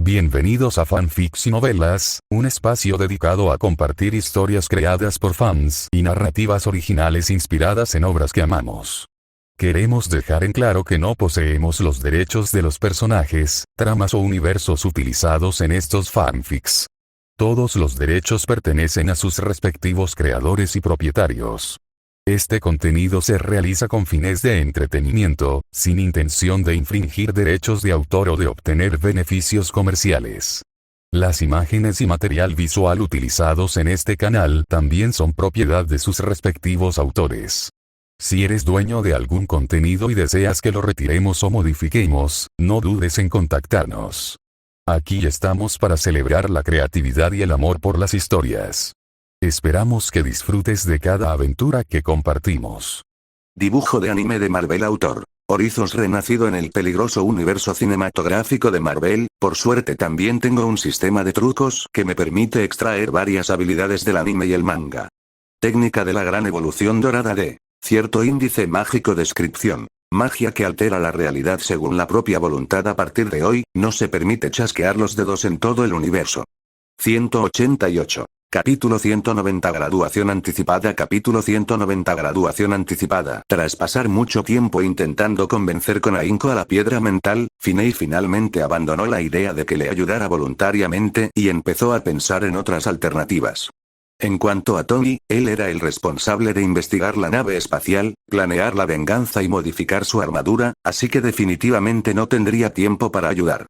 Bienvenidos a Fanfics y Novelas, un espacio dedicado a compartir historias creadas por fans y narrativas originales inspiradas en obras que amamos. Queremos dejar en claro que no poseemos los derechos de los personajes, tramas o universos utilizados en estos fanfics. Todos los derechos pertenecen a sus respectivos creadores y propietarios. Este contenido se realiza con fines de entretenimiento, sin intención de infringir derechos de autor o de obtener beneficios comerciales. Las imágenes y material visual utilizados en este canal también son propiedad de sus respectivos autores. Si eres dueño de algún contenido y deseas que lo retiremos o modifiquemos, no dudes en contactarnos. Aquí estamos para celebrar la creatividad y el amor por las historias. Esperamos que disfrutes de cada aventura que compartimos. Dibujo de anime de Marvel. Autor: Orizos, renacido en el peligroso universo cinematográfico de Marvel. Por suerte también tengo un sistema de trucos que me permite extraer varias habilidades del anime y el manga. Técnica de la gran evolución dorada de cierto índice mágico. Descripción: magia que altera la realidad según la propia voluntad. A partir de hoy, no se permite chasquear los dedos en todo el universo. 188. Capítulo 190. Graduación anticipada. Capítulo 190. Graduación anticipada. Tras pasar mucho tiempo intentando convencer con ahínco a la piedra mental, Finney finalmente abandonó la idea de que le ayudara voluntariamente y empezó a pensar en otras alternativas. En cuanto a Tony, él era el responsable de investigar la nave espacial, planear la venganza y modificar su armadura, así que definitivamente no tendría tiempo para ayudar.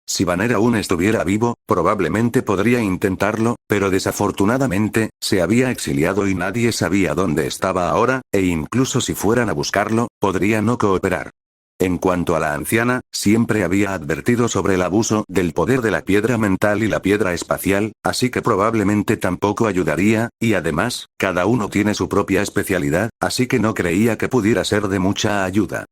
Si Banner aún estuviera vivo, probablemente podría intentarlo, pero desafortunadamente, se había exiliado y nadie sabía dónde estaba ahora, e incluso si fueran a buscarlo, podría no cooperar. En cuanto a la anciana, siempre había advertido sobre el abuso del poder de la piedra mental y la piedra espacial, así que probablemente tampoco ayudaría, y además, cada uno tiene su propia especialidad, así que no creía que pudiera ser de mucha ayuda.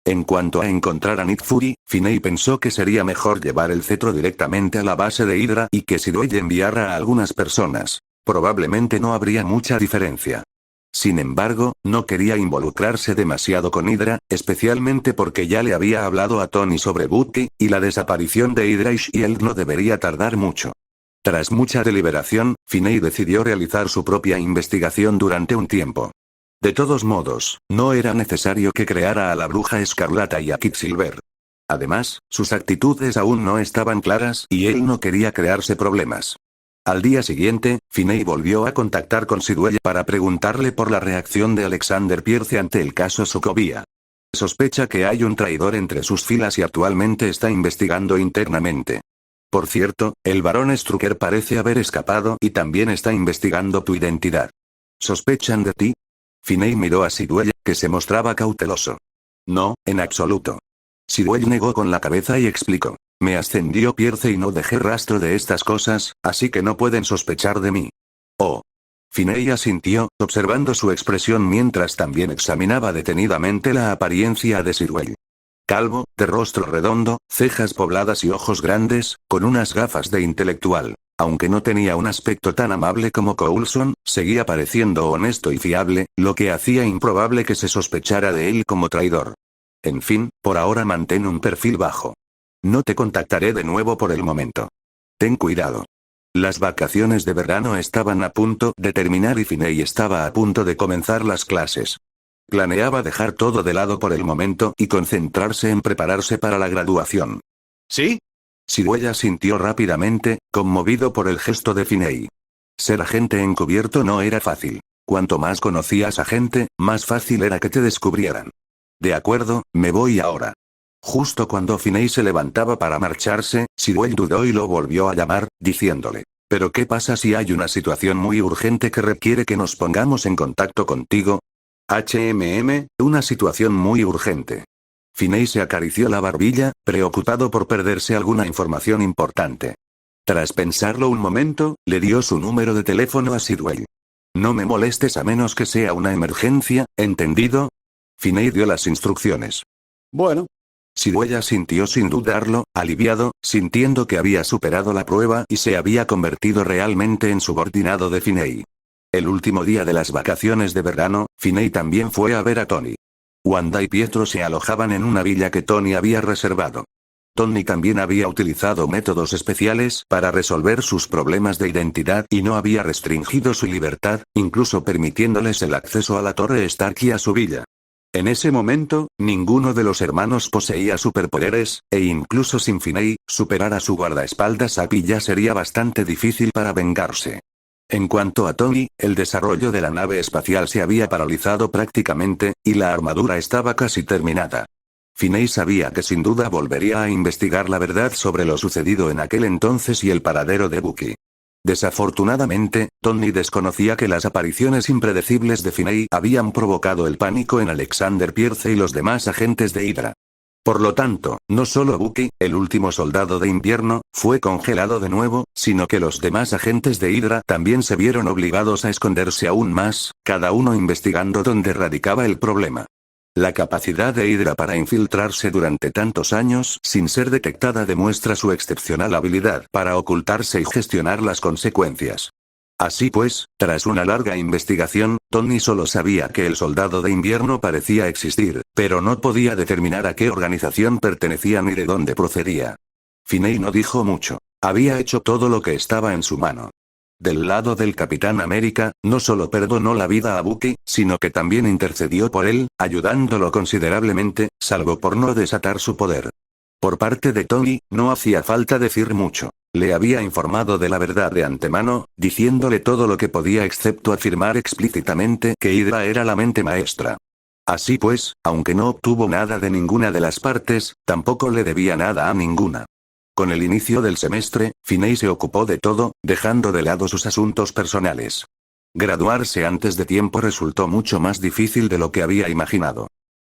En cuanto a encontrar a Nick Fury, Finney pensó que sería mejor llevar el cetro directamente a la base de Hydra y que si Dwayne enviara a algunas personas, probablemente no habría mucha diferencia. Sin embargo, no quería involucrarse demasiado con Hydra, especialmente porque ya le había hablado a Tony sobre Bucky, y la desaparición de Hydra y Shield no debería tardar mucho. Tras mucha deliberación, Finney decidió realizar su propia investigación durante un tiempo. De todos modos, no era necesario que creara a la Bruja Escarlata y a Quicksilver. Además, sus actitudes aún no estaban claras y él no quería crearse problemas. Al día siguiente, Finney volvió a contactar con Sidwell para preguntarle por la reacción de Alexander Pierce ante el caso Sokovia. Sospecha que hay un traidor entre sus filas y actualmente está investigando internamente. Por cierto, el barón Strucker parece haber escapado y también está investigando tu identidad. ¿Sospechan de ti? Finney miró a Sidwell, que se mostraba cauteloso. No, en absoluto. Sidwell negó con la cabeza y explicó. Me ascendió Pierce y no dejé rastro de estas cosas, así que no pueden sospechar de mí. Oh. Finney asintió, observando su expresión mientras también examinaba detenidamente la apariencia de Sidwell. Calvo, de rostro redondo, cejas pobladas y ojos grandes, con unas gafas de intelectual. Aunque no tenía un aspecto tan amable como Coulson, seguía pareciendo honesto y fiable, lo que hacía improbable que se sospechara de él como traidor. En fin, por ahora mantén un perfil bajo. No te contactaré de nuevo por el momento. Ten cuidado. Las vacaciones de verano estaban a punto de terminar y Finney estaba a punto de comenzar las clases. Planeaba dejar todo de lado por el momento y concentrarse en prepararse para la graduación. ¿Sí? Sidwell asintió rápidamente, conmovido por el gesto de Finney. Ser agente encubierto no era fácil. Cuanto más conocías a gente, más fácil era que te descubrieran. De acuerdo, me voy ahora. Justo cuando Finney se levantaba para marcharse, Sidwell dudó y lo volvió a llamar, diciéndole. ¿Pero qué pasa si hay una situación muy urgente que requiere que nos pongamos en contacto contigo? Una situación muy urgente. Finney se acarició la barbilla, preocupado por perderse alguna información importante. Tras pensarlo un momento, le dio su número de teléfono a Sidwell. No me molestes a menos que sea una emergencia, ¿entendido? Finney dio las instrucciones. Bueno. Sidwell asintió sin dudarlo, aliviado, sintiendo que había superado la prueba y se había convertido realmente en subordinado de Finney. El último día de las vacaciones de verano, Finney también fue a ver a Tony. Wanda y Pietro se alojaban en una villa que Tony había reservado. Tony también había utilizado métodos especiales para resolver sus problemas de identidad y no había restringido su libertad, incluso permitiéndoles el acceso a la Torre Stark y a su villa. En ese momento, ninguno de los hermanos poseía superpoderes, e incluso sin Finney, superar a su guardaespaldas Happy ya sería bastante difícil para vengarse. En cuanto a Tony, el desarrollo de la nave espacial se había paralizado prácticamente, y la armadura estaba casi terminada. Finney sabía que sin duda volvería a investigar la verdad sobre lo sucedido en aquel entonces y el paradero de Bucky. Desafortunadamente, Tony desconocía que las apariciones impredecibles de Finney habían provocado el pánico en Alexander Pierce y los demás agentes de Hydra. Por lo tanto, no solo Bucky, el último soldado de invierno, fue congelado de nuevo, sino que los demás agentes de Hydra también se vieron obligados a esconderse aún más, cada uno investigando dónde radicaba el problema. La capacidad de Hydra para infiltrarse durante tantos años sin ser detectada demuestra su excepcional habilidad para ocultarse y gestionar las consecuencias. Así pues, tras una larga investigación, Tony solo sabía que el soldado de invierno parecía existir, pero no podía determinar a qué organización pertenecía ni de dónde procedía. Finney no dijo mucho. Había hecho todo lo que estaba en su mano. Del lado del Capitán América, no solo perdonó la vida a Bucky, sino que también intercedió por él, ayudándolo considerablemente, salvo por no desatar su poder. Por parte de Tony, no hacía falta decir mucho. Le había informado de la verdad de antemano, diciéndole todo lo que podía excepto afirmar explícitamente que Hydra era la mente maestra. Así pues, aunque no obtuvo nada de ninguna de las partes, tampoco le debía nada a ninguna. Con el inicio del semestre, Finney se ocupó de todo, dejando de lado sus asuntos personales. Graduarse antes de tiempo resultó mucho más difícil de lo que había imaginado.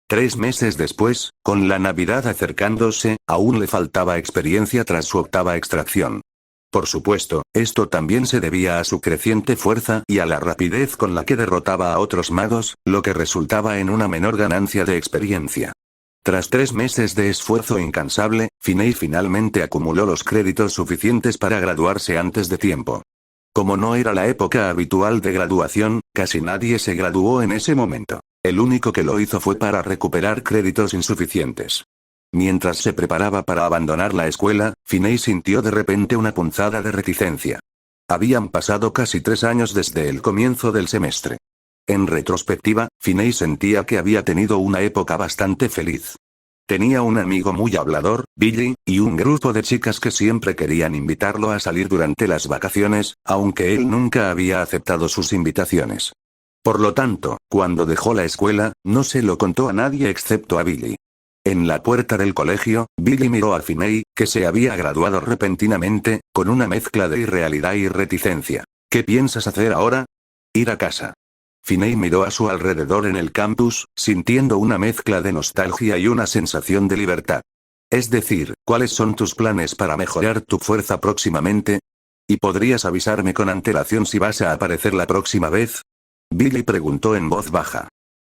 3 meses después, con la Navidad acercándose, aún le faltaba experiencia tras su 8ª extracción. Por supuesto, esto también se debía a su creciente fuerza y a la rapidez con la que derrotaba a otros magos, lo que resultaba en una menor ganancia de experiencia. Tras 3 meses de esfuerzo incansable, Finney finalmente acumuló los créditos suficientes para graduarse antes de tiempo. Como no era la época habitual de graduación, casi nadie se graduó en ese momento. El único que lo hizo fue para recuperar créditos insuficientes. Mientras se preparaba para abandonar la escuela, Finney sintió de repente una punzada de reticencia. Habían pasado casi 3 años desde el comienzo del semestre. En retrospectiva, Finney sentía que había tenido una época bastante feliz. Tenía un amigo muy hablador, Billy, y un grupo de chicas que siempre querían invitarlo a salir durante las vacaciones, aunque él nunca había aceptado sus invitaciones. Por lo tanto, cuando dejó la escuela, no se lo contó a nadie excepto a Billy. En la puerta del colegio, Billy miró a Finney, que se había graduado repentinamente, con una mezcla de irrealidad y reticencia. ¿Qué piensas hacer ahora? Ir a casa. Finney miró a su alrededor en el campus, sintiendo una mezcla de nostalgia y una sensación de libertad. Es decir, ¿cuáles son tus planes para mejorar tu fuerza próximamente? ¿Y podrías avisarme con antelación si vas a aparecer la próxima vez? Billy preguntó en voz baja.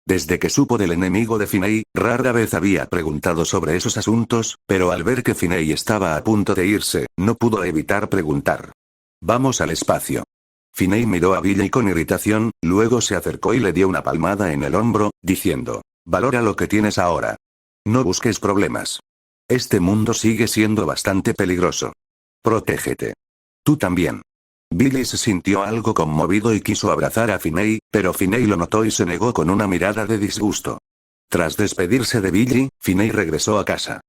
Desde que supo del enemigo de Finney, rara vez había preguntado sobre esos asuntos, pero al ver que Finney estaba a punto de irse, no pudo evitar preguntar. Vamos al espacio. Finney miró a Billy con irritación, luego se acercó y le dio una palmada en el hombro, diciendo, valora lo que tienes ahora. No busques problemas. Este mundo sigue siendo bastante peligroso. Protégete. Tú también. Billy se sintió algo conmovido y quiso abrazar a Finney, pero Finney lo notó y se negó con una mirada de disgusto. Tras despedirse de Billy, Finney regresó a casa.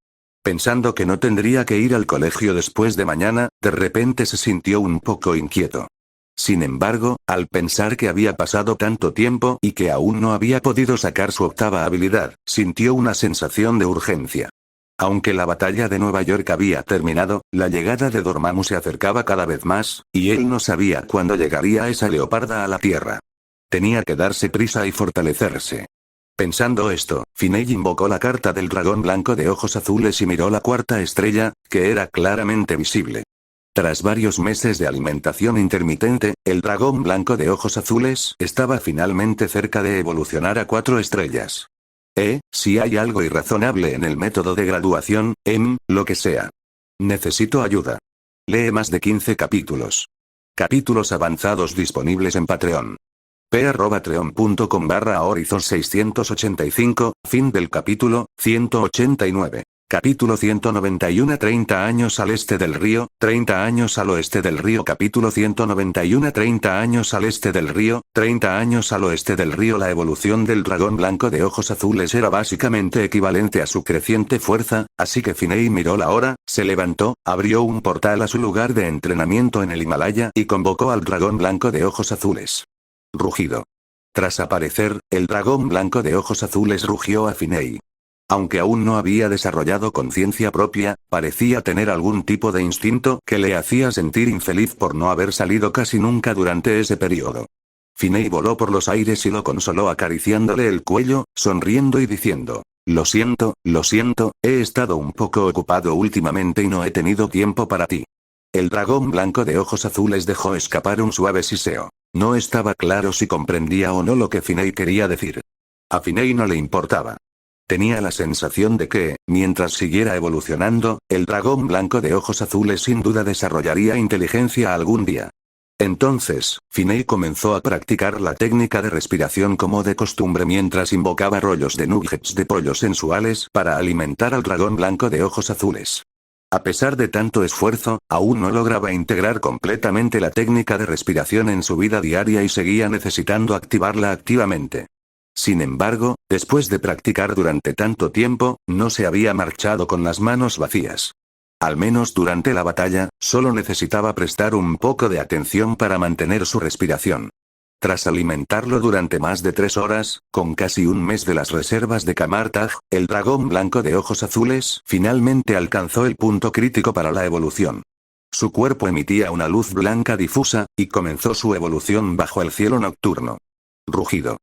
Pensando que no tendría que ir al colegio después de mañana, de repente se sintió un poco inquieto. Sin embargo, al pensar que había pasado tanto tiempo y que aún no había podido sacar su 8ª habilidad, sintió una sensación de urgencia. Aunque la batalla de Nueva York había terminado, la llegada de Dormammu se acercaba cada vez más, y él no sabía cuándo llegaría esa leoparda a la Tierra. Tenía que darse prisa y fortalecerse. Pensando esto, Finney invocó la carta del dragón blanco de ojos azules y miró la 4ª estrella, que era claramente visible. Tras varios meses de alimentación intermitente, el dragón blanco de ojos azules estaba finalmente cerca de evolucionar a 4 estrellas. Si hay algo irrazonable en el método de graduación, lo que sea. Necesito ayuda. Lee más de 15 capítulos. Capítulos avanzados disponibles en Patreon. p@patreon.com/horizon685, fin del capítulo 189. Capítulo 191. 30 años al este del río, 30 años al oeste del río. Capítulo 191. 30 años al este del río, 30 años al oeste del río. La evolución del dragón blanco de ojos azules era básicamente equivalente a su creciente fuerza, así que Finei miró la hora, se levantó, abrió un portal a su lugar de entrenamiento en el Himalaya y convocó al dragón blanco de ojos azules. Rugido. Tras aparecer, el dragón blanco de ojos azules rugió a Finei. Aunque aún no había desarrollado conciencia propia, parecía tener algún tipo de instinto que le hacía sentir infeliz por no haber salido casi nunca durante ese periodo. Finei voló por los aires y lo consoló acariciándole el cuello, sonriendo y diciendo: lo siento, he estado un poco ocupado últimamente y no he tenido tiempo para ti. El dragón blanco de ojos azules dejó escapar un suave siseo. No estaba claro si comprendía o no lo que Finei quería decir. A Finei no le importaba. Tenía la sensación de que, mientras siguiera evolucionando, el dragón blanco de ojos azules sin duda desarrollaría inteligencia algún día. Entonces, Finei comenzó a practicar la técnica de respiración como de costumbre mientras invocaba rollos de nuggets de pollo sensuales para alimentar al dragón blanco de ojos azules. A pesar de tanto esfuerzo, aún no lograba integrar completamente la técnica de respiración en su vida diaria y seguía necesitando activarla activamente. Sin embargo, después de practicar durante tanto tiempo, no se había marchado con las manos vacías. Al menos durante la batalla, solo necesitaba prestar un poco de atención para mantener su respiración. Tras alimentarlo durante más de 3 horas, con casi un mes de las reservas de Kamartaj, el dragón blanco de ojos azules finalmente alcanzó el punto crítico para la evolución. Su cuerpo emitía una luz blanca difusa, y comenzó su evolución bajo el cielo nocturno. Rugido.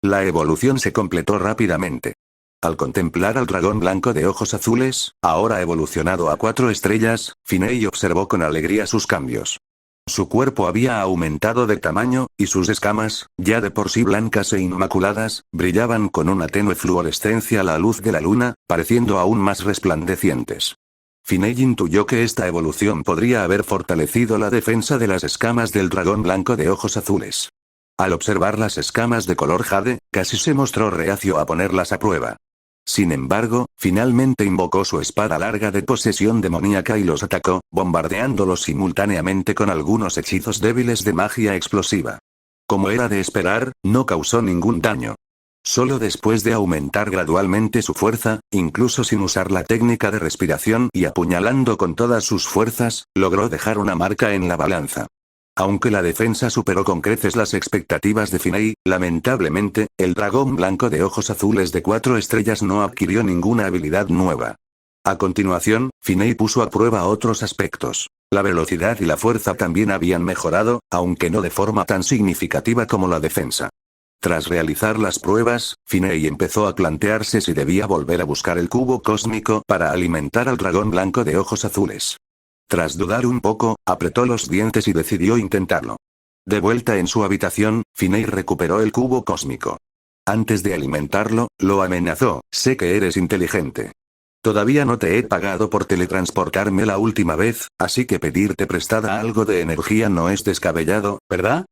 La evolución se completó rápidamente. Al contemplar al dragón blanco de ojos azules, ahora evolucionado a 4 estrellas, Finei observó con alegría sus cambios. Su cuerpo había aumentado de tamaño, y sus escamas, ya de por sí blancas e inmaculadas, brillaban con una tenue fluorescencia a la luz de la luna, pareciendo aún más resplandecientes. Finei intuyó que esta evolución podría haber fortalecido la defensa de las escamas del dragón blanco de ojos azules. Al observar las escamas de color jade, casi se mostró reacio a ponerlas a prueba. Sin embargo, finalmente invocó su espada larga de posesión demoníaca y los atacó, bombardeándolos simultáneamente con algunos hechizos débiles de magia explosiva. Como era de esperar, no causó ningún daño. Solo después de aumentar gradualmente su fuerza, incluso sin usar la técnica de respiración y apuñalando con todas sus fuerzas, logró dejar una marca en la balanza. Aunque la defensa superó con creces las expectativas de Finei, lamentablemente, el dragón blanco de ojos azules de 4 estrellas no adquirió ninguna habilidad nueva. A continuación, Finei puso a prueba otros aspectos. La velocidad y la fuerza también habían mejorado, aunque no de forma tan significativa como la defensa. Tras realizar las pruebas, Finei empezó a plantearse si debía volver a buscar el cubo cósmico para alimentar al dragón blanco de ojos azules. Tras dudar un poco, apretó los dientes y decidió intentarlo. De vuelta en su habitación, Finei recuperó el cubo cósmico. Antes de alimentarlo, lo amenazó: sé que eres inteligente. Todavía no te he pagado por teletransportarme la última vez, así que pedirte prestada algo de energía no es descabellado, ¿verdad?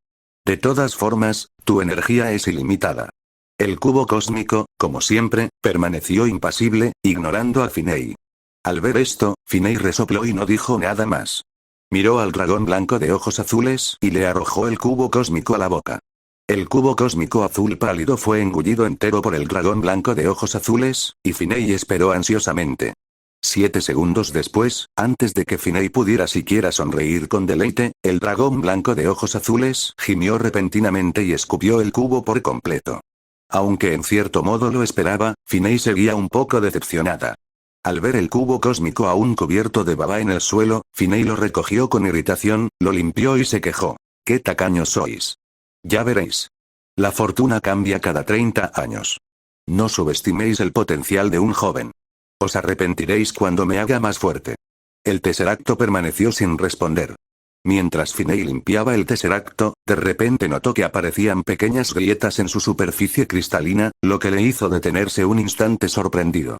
De todas formas, tu energía es ilimitada. El cubo cósmico, como siempre, permaneció impasible, ignorando a Finei. Al ver esto, Finei resopló y no dijo nada más. Miró al dragón blanco de ojos azules y le arrojó el cubo cósmico a la boca. El cubo cósmico azul pálido fue engullido entero por el dragón blanco de ojos azules, y Finei esperó ansiosamente. 7 segundos después, antes de que Finei pudiera siquiera sonreír con deleite, el dragón blanco de ojos azules gimió repentinamente y escupió el cubo por completo. Aunque en cierto modo lo esperaba, Finei seguía un poco decepcionada. Al ver el cubo cósmico aún cubierto de baba en el suelo, Finei lo recogió con irritación, lo limpió y se quejó. «¡Qué tacaños sois! Ya veréis. La fortuna cambia cada 30 años. No subestiméis el potencial de un joven. Os arrepentiréis cuando me haga más fuerte». El Tesseracto permaneció sin responder. Mientras Finei limpiaba el Tesseracto, de repente notó que aparecían pequeñas grietas en su superficie cristalina, lo que le hizo detenerse un instante sorprendido.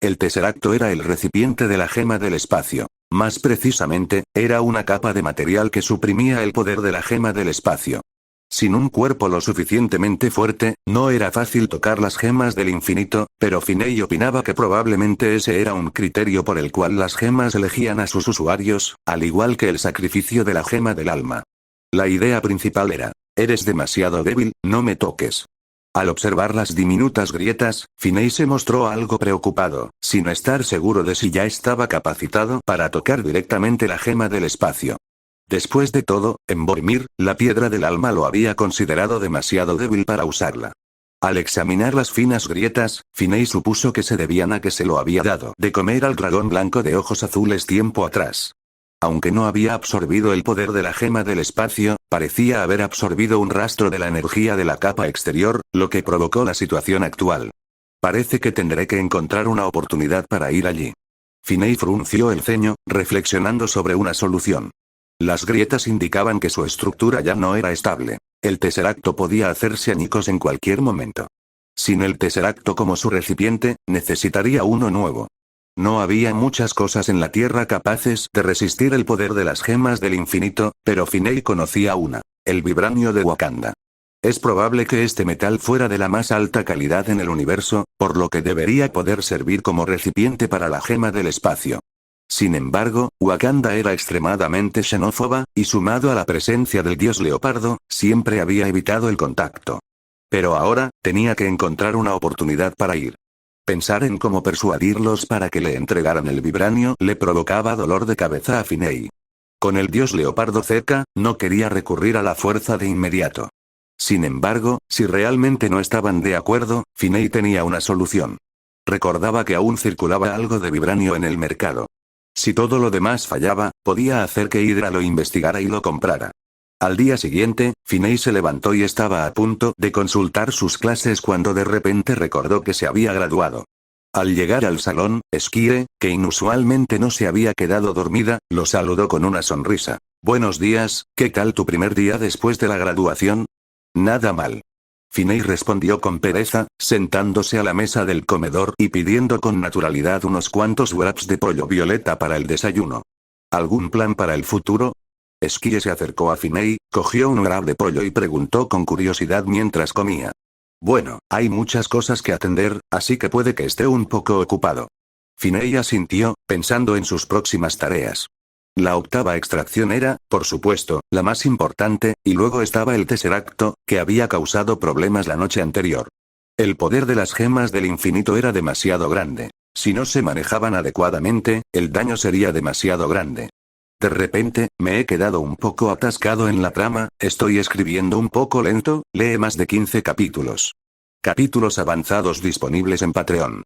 El Tesseracto era el recipiente de la gema del espacio. Más precisamente, era una capa de material que suprimía el poder de la gema del espacio. Sin un cuerpo lo suficientemente fuerte, no era fácil tocar las gemas del infinito, pero Finney opinaba que probablemente ese era un criterio por el cual las gemas elegían a sus usuarios, al igual que el sacrificio de la gema del alma. La idea principal era: eres demasiado débil, no me toques. Al observar las diminutas grietas, Finney se mostró algo preocupado, sin estar seguro de si ya estaba capacitado para tocar directamente la gema del espacio. Después de todo, en Boromir, la piedra del alma lo había considerado demasiado débil para usarla. Al examinar las finas grietas, Finney supuso que se debían a que se lo había dado de comer al dragón blanco de ojos azules tiempo atrás. Aunque no había absorbido el poder de la gema del espacio, parecía haber absorbido un rastro de la energía de la capa exterior, lo que provocó la situación actual. Parece que tendré que encontrar una oportunidad para ir allí. Finney frunció el ceño, reflexionando sobre una solución. Las grietas indicaban que su estructura ya no era estable. El Tesseracto podía hacerse añicos en cualquier momento. Sin el Tesseracto como su recipiente, necesitaría uno nuevo. No había muchas cosas en la Tierra capaces de resistir el poder de las gemas del infinito, pero Finney conocía una: el vibranio de Wakanda. Es probable que este metal fuera de la más alta calidad en el universo, por lo que debería poder servir como recipiente para la gema del espacio. Sin embargo, Wakanda era extremadamente xenófoba, y sumado a la presencia del dios leopardo, siempre había evitado el contacto. Pero ahora, tenía que encontrar una oportunidad para ir. Pensar en cómo persuadirlos para que le entregaran el vibranio le provocaba dolor de cabeza a Finney. Con el dios leopardo cerca, no quería recurrir a la fuerza de inmediato. Sin embargo, si realmente no estaban de acuerdo, Finney tenía una solución. Recordaba que aún circulaba algo de vibranio en el mercado. Si todo lo demás fallaba, podía hacer que Hydra lo investigara y lo comprara. Al día siguiente, Finney se levantó y estaba a punto de consultar sus clases cuando de repente recordó que se había graduado. Al llegar al salón, Skyre, que inusualmente no se había quedado dormida, lo saludó con una sonrisa. «Buenos días, ¿qué tal tu primer día después de la graduación?» «Nada mal». Finney respondió con pereza, sentándose a la mesa del comedor y pidiendo con naturalidad unos cuantos wraps de pollo violeta para el desayuno. ¿Algún plan para el futuro? Skyre se acercó a Finney, cogió un wrap de pollo y preguntó con curiosidad mientras comía. Bueno, hay muchas cosas que atender, así que puede que esté un poco ocupado. Finney asintió, pensando en sus próximas tareas. La octava extracción era, por supuesto, la más importante, y luego estaba el Tesseracto, que había causado problemas la noche anterior. El poder de las gemas del infinito era demasiado grande. Si no se manejaban adecuadamente, el daño sería demasiado grande. De repente, me he quedado un poco atascado en la trama, estoy escribiendo un poco lento, lee más de 15 capítulos. Capítulos avanzados disponibles en Patreon.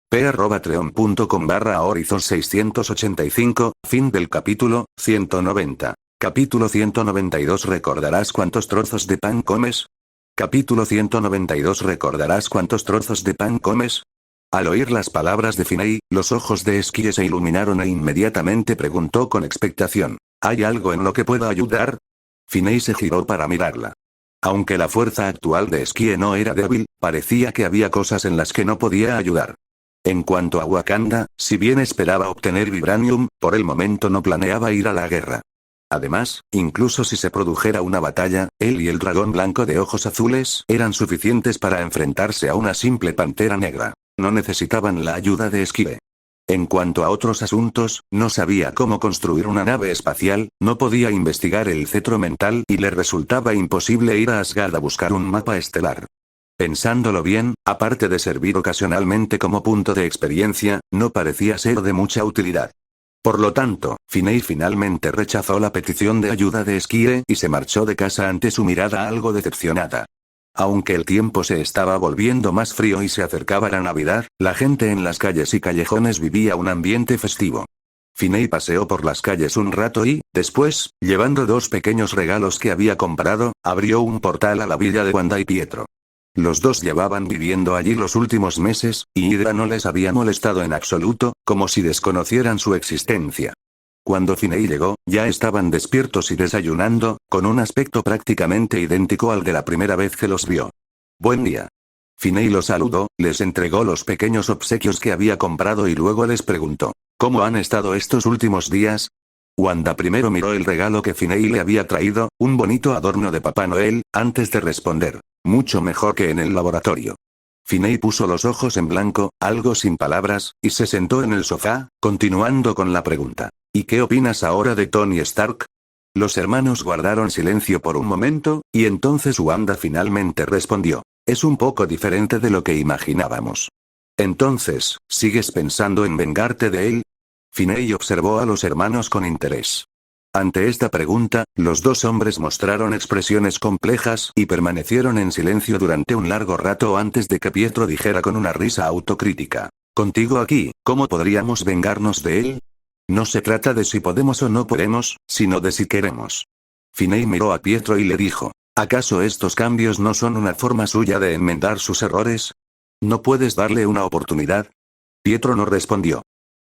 p@patreon.com/horizon 685, fin del capítulo, 190. Capítulo 192. ¿Recordarás cuántos trozos de pan comes? Capítulo 192. ¿Recordarás cuántos trozos de pan comes? Al oír las palabras de Finney, los ojos de Skyre se iluminaron e inmediatamente preguntó con expectación: ¿hay algo en lo que pueda ayudar? Finney se giró para mirarla. Aunque la fuerza actual de Skyre no era débil, parecía que había cosas en las que no podía ayudar. En cuanto a Wakanda, si bien esperaba obtener vibranium, por el momento no planeaba ir a la guerra. Además, incluso si se produjera una batalla, él y el dragón blanco de ojos azules eran suficientes para enfrentarse a una simple pantera negra. No necesitaban la ayuda de Skyre. En cuanto a otros asuntos, no sabía cómo construir una nave espacial, no podía investigar el cetro mental y le resultaba imposible ir a Asgard a buscar un mapa estelar. Pensándolo bien, aparte de servir ocasionalmente como punto de experiencia, no parecía ser de mucha utilidad. Por lo tanto, Finney finalmente rechazó la petición de ayuda de Skyre y se marchó de casa ante su mirada algo decepcionada. Aunque el tiempo se estaba volviendo más frío y se acercaba la Navidad, la gente en las calles y callejones vivía un ambiente festivo. Finney paseó por las calles un rato y, después, llevando 2 pequeños regalos que había comprado, abrió un portal a la villa de Wanda y Pietro. Los dos llevaban viviendo allí los últimos meses, y Hydra no les había molestado en absoluto, como si desconocieran su existencia. Cuando Finney llegó, ya estaban despiertos y desayunando, con un aspecto prácticamente idéntico al de la primera vez que los vio. «Buen día». Finney los saludó, les entregó los pequeños obsequios que había comprado y luego les preguntó: «¿Cómo han estado estos últimos días?» Wanda primero miró el regalo que Finney le había traído, un bonito adorno de Papá Noel, antes de responder. Mucho mejor que en el laboratorio. Finney puso los ojos en blanco, algo sin palabras, y se sentó en el sofá, continuando con la pregunta. ¿Y qué opinas ahora de Tony Stark? Los hermanos guardaron silencio por un momento, y entonces Wanda finalmente respondió. Es un poco diferente de lo que imaginábamos. Entonces, ¿sigues pensando en vengarte de él? Finney observó a los hermanos con interés. Ante esta pregunta, los dos hombres mostraron expresiones complejas y permanecieron en silencio durante un largo rato antes de que Pietro dijera con una risa autocrítica. Contigo aquí, ¿cómo podríamos vengarnos de él? No se trata de si podemos o no podemos, sino de si queremos. Finney miró a Pietro y le dijo, ¿acaso estos cambios no son una forma suya de enmendar sus errores? ¿No puedes darle una oportunidad? Pietro no respondió.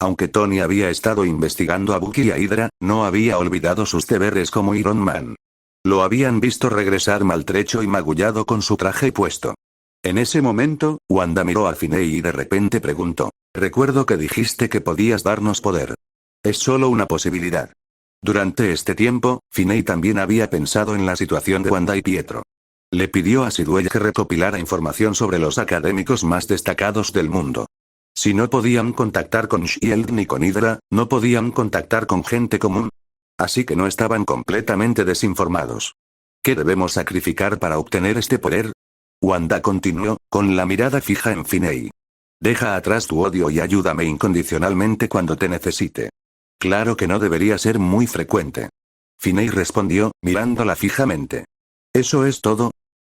Aunque Tony había estado investigando a Bucky y a Hydra, no había olvidado sus deberes como Iron Man. Lo habían visto regresar maltrecho y magullado con su traje puesto. En ese momento, Wanda miró a Finney y de repente preguntó, recuerdo que dijiste que podías darnos poder. Es solo una posibilidad. Durante este tiempo, Finney también había pensado en la situación de Wanda y Pietro. Le pidió a Sidwell que recopilara información sobre los académicos más destacados del mundo. Si no podían contactar con S.H.I.E.L.D. ni con Hydra, no podían contactar con gente común. Así que no estaban completamente desinformados. ¿Qué debemos sacrificar para obtener este poder? Wanda continuó, con la mirada fija en Finney. Deja atrás tu odio y ayúdame incondicionalmente cuando te necesite. Claro que no debería ser muy frecuente. Finney respondió, mirándola fijamente. ¿Eso es todo?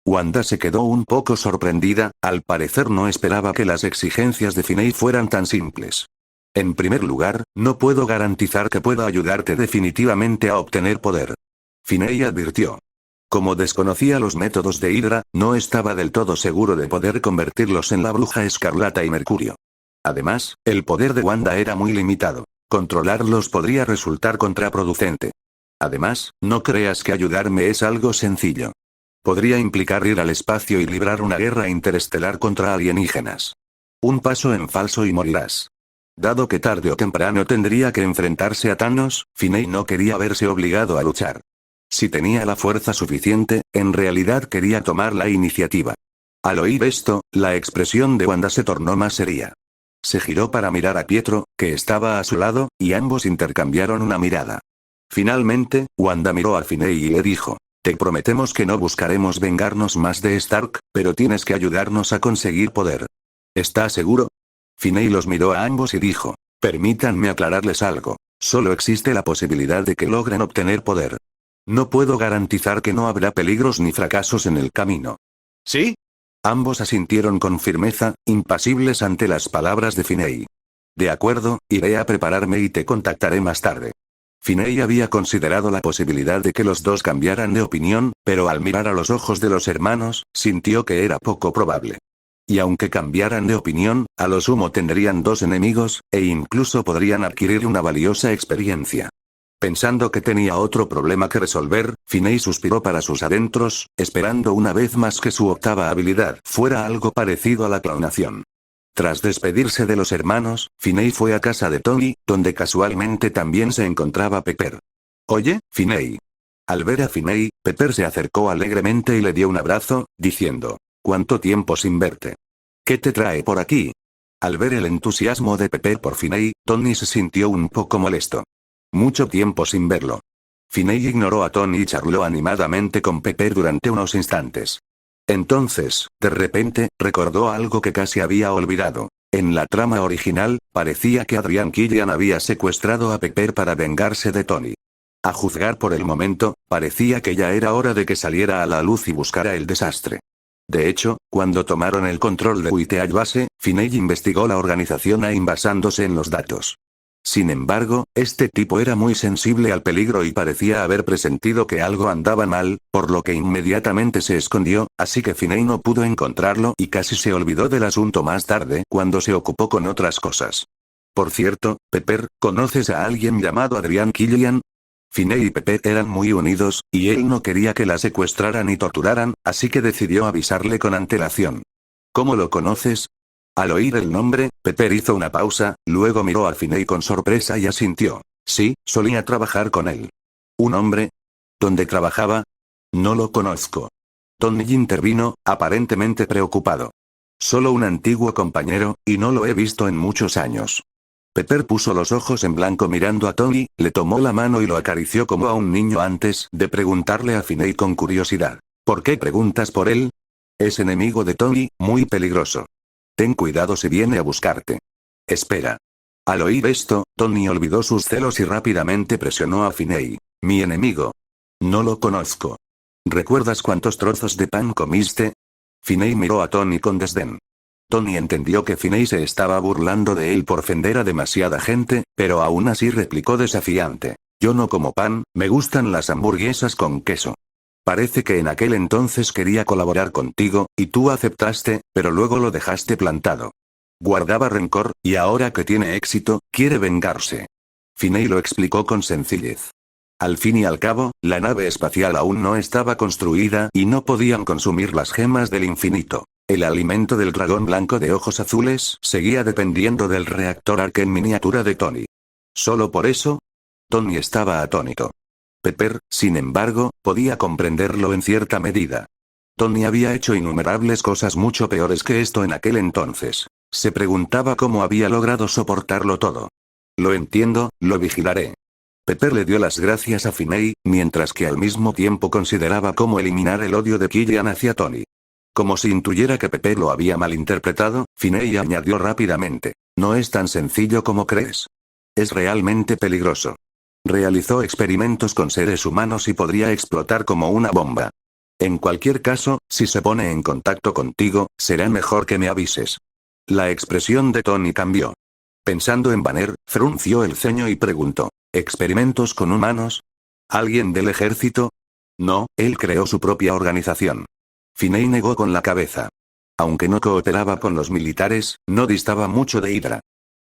Wanda se quedó un poco sorprendida, al parecer no esperaba que las exigencias de Finney fueran tan simples. En primer lugar, no puedo garantizar que pueda ayudarte definitivamente a obtener poder. Finney advirtió. Como desconocía los métodos de Hydra, no estaba del todo seguro de poder convertirlos en la Bruja Escarlata y Mercurio. Además, el poder de Wanda era muy limitado. Controlarlos podría resultar contraproducente. Además, no creas que ayudarme es algo sencillo. Podría implicar ir al espacio y librar una guerra interestelar contra alienígenas. Un paso en falso y morirás. Dado que tarde o temprano tendría que enfrentarse a Thanos, Finney no quería verse obligado a luchar. Si tenía la fuerza suficiente, en realidad quería tomar la iniciativa. Al oír esto, la expresión de Wanda se tornó más seria. Se giró para mirar a Pietro, que estaba a su lado, y ambos intercambiaron una mirada. Finalmente, Wanda miró a Finney y le dijo. Te prometemos que no buscaremos vengarnos más de Stark, pero tienes que ayudarnos a conseguir poder. ¿Estás seguro? Finney los miró a ambos y dijo. Permítanme aclararles algo. Solo existe la posibilidad de que logren obtener poder. No puedo garantizar que no habrá peligros ni fracasos en el camino. ¿Sí? Ambos asintieron con firmeza, impasibles ante las palabras de Finney. De acuerdo, iré a prepararme y te contactaré más tarde. Finney había considerado la posibilidad de que los dos cambiaran de opinión, pero al mirar a los ojos de los hermanos, sintió que era poco probable. Y aunque cambiaran de opinión, a lo sumo tendrían dos enemigos, e incluso podrían adquirir una valiosa experiencia. Pensando que tenía otro problema que resolver, Finney suspiró para sus adentros, esperando una vez más que su octava habilidad fuera algo parecido a la clonación. Tras despedirse de los hermanos, Finney fue a casa de Tony, donde casualmente también se encontraba Pepper. Oye, Finney. Al ver a Finney, Pepper se acercó alegremente y le dio un abrazo, diciendo, ¿cuánto tiempo sin verte? ¿Qué te trae por aquí? Al ver el entusiasmo de Pepper por Finney, Tony se sintió un poco molesto. Mucho tiempo sin verlo. Finney ignoró a Tony y charló animadamente con Pepper durante unos instantes. Entonces, de repente, recordó algo que casi había olvidado. En la trama original, parecía que Adrian Killian había secuestrado a Pepper para vengarse de Tony. A juzgar por el momento, parecía que ya era hora de que saliera a la luz y buscara el desastre. De hecho, cuando tomaron el control de Whitehead Base, Finney investigó la organización AIM basándose en los datos. Sin embargo, este tipo era muy sensible al peligro y parecía haber presentido que algo andaba mal, por lo que inmediatamente se escondió, así que Finney no pudo encontrarlo y casi se olvidó del asunto más tarde cuando se ocupó con otras cosas. Por cierto, Pepper, ¿conoces a alguien llamado Adrian Killian? Finney y Pepper eran muy unidos, y él no quería que la secuestraran y torturaran, así que decidió avisarle con antelación. ¿Cómo lo conoces? Al oír el nombre, Pepper hizo una pausa, luego miró a Finney con sorpresa y asintió. Sí, solía trabajar con él. ¿Un hombre? ¿Dónde trabajaba? No lo conozco. Tony intervino, aparentemente preocupado. Solo un antiguo compañero, y no lo he visto en muchos años. Pepper puso los ojos en blanco mirando a Tony, le tomó la mano y lo acarició como a un niño antes de preguntarle a Finney con curiosidad. ¿Por qué preguntas por él? Es enemigo de Tony, muy peligroso. Ten cuidado si viene a buscarte. Espera. Al oír esto, Tony olvidó sus celos y rápidamente presionó a Finney. Mi enemigo. No lo conozco. ¿Recuerdas cuántos trozos de pan comiste? Finney miró a Tony con desdén. Tony entendió que Finney se estaba burlando de él por ofender a demasiada gente, pero aún así replicó desafiante. Yo no como pan, me gustan las hamburguesas con queso. Parece que en aquel entonces quería colaborar contigo, y tú aceptaste, pero luego lo dejaste plantado. Guardaba rencor, y ahora que tiene éxito, quiere vengarse. Finney lo explicó con sencillez. Al fin y al cabo, la nave espacial aún no estaba construida y no podían consumir las gemas del infinito. El alimento del dragón blanco de ojos azules seguía dependiendo del reactor Ark en miniatura de Tony. ¿Solo por eso? Tony estaba atónito. Pepper, sin embargo, podía comprenderlo en cierta medida. Tony había hecho innumerables cosas mucho peores que esto en aquel entonces. Se preguntaba cómo había logrado soportarlo todo. Lo entiendo, lo vigilaré. Pepper le dio las gracias a Finney, mientras que al mismo tiempo consideraba cómo eliminar el odio de Killian hacia Tony. Como si intuyera que Pepper lo había malinterpretado, Finney añadió rápidamente. No es tan sencillo como crees. Es realmente peligroso. Realizó experimentos con seres humanos y podría explotar como una bomba. En cualquier caso, si se pone en contacto contigo, será mejor que me avises. La expresión de Tony cambió. Pensando en Banner, frunció el ceño y preguntó. ¿Experimentos con humanos? ¿Alguien del ejército? No, él creó su propia organización. Finney negó con la cabeza. Aunque no cooperaba con los militares, no distaba mucho de Hydra.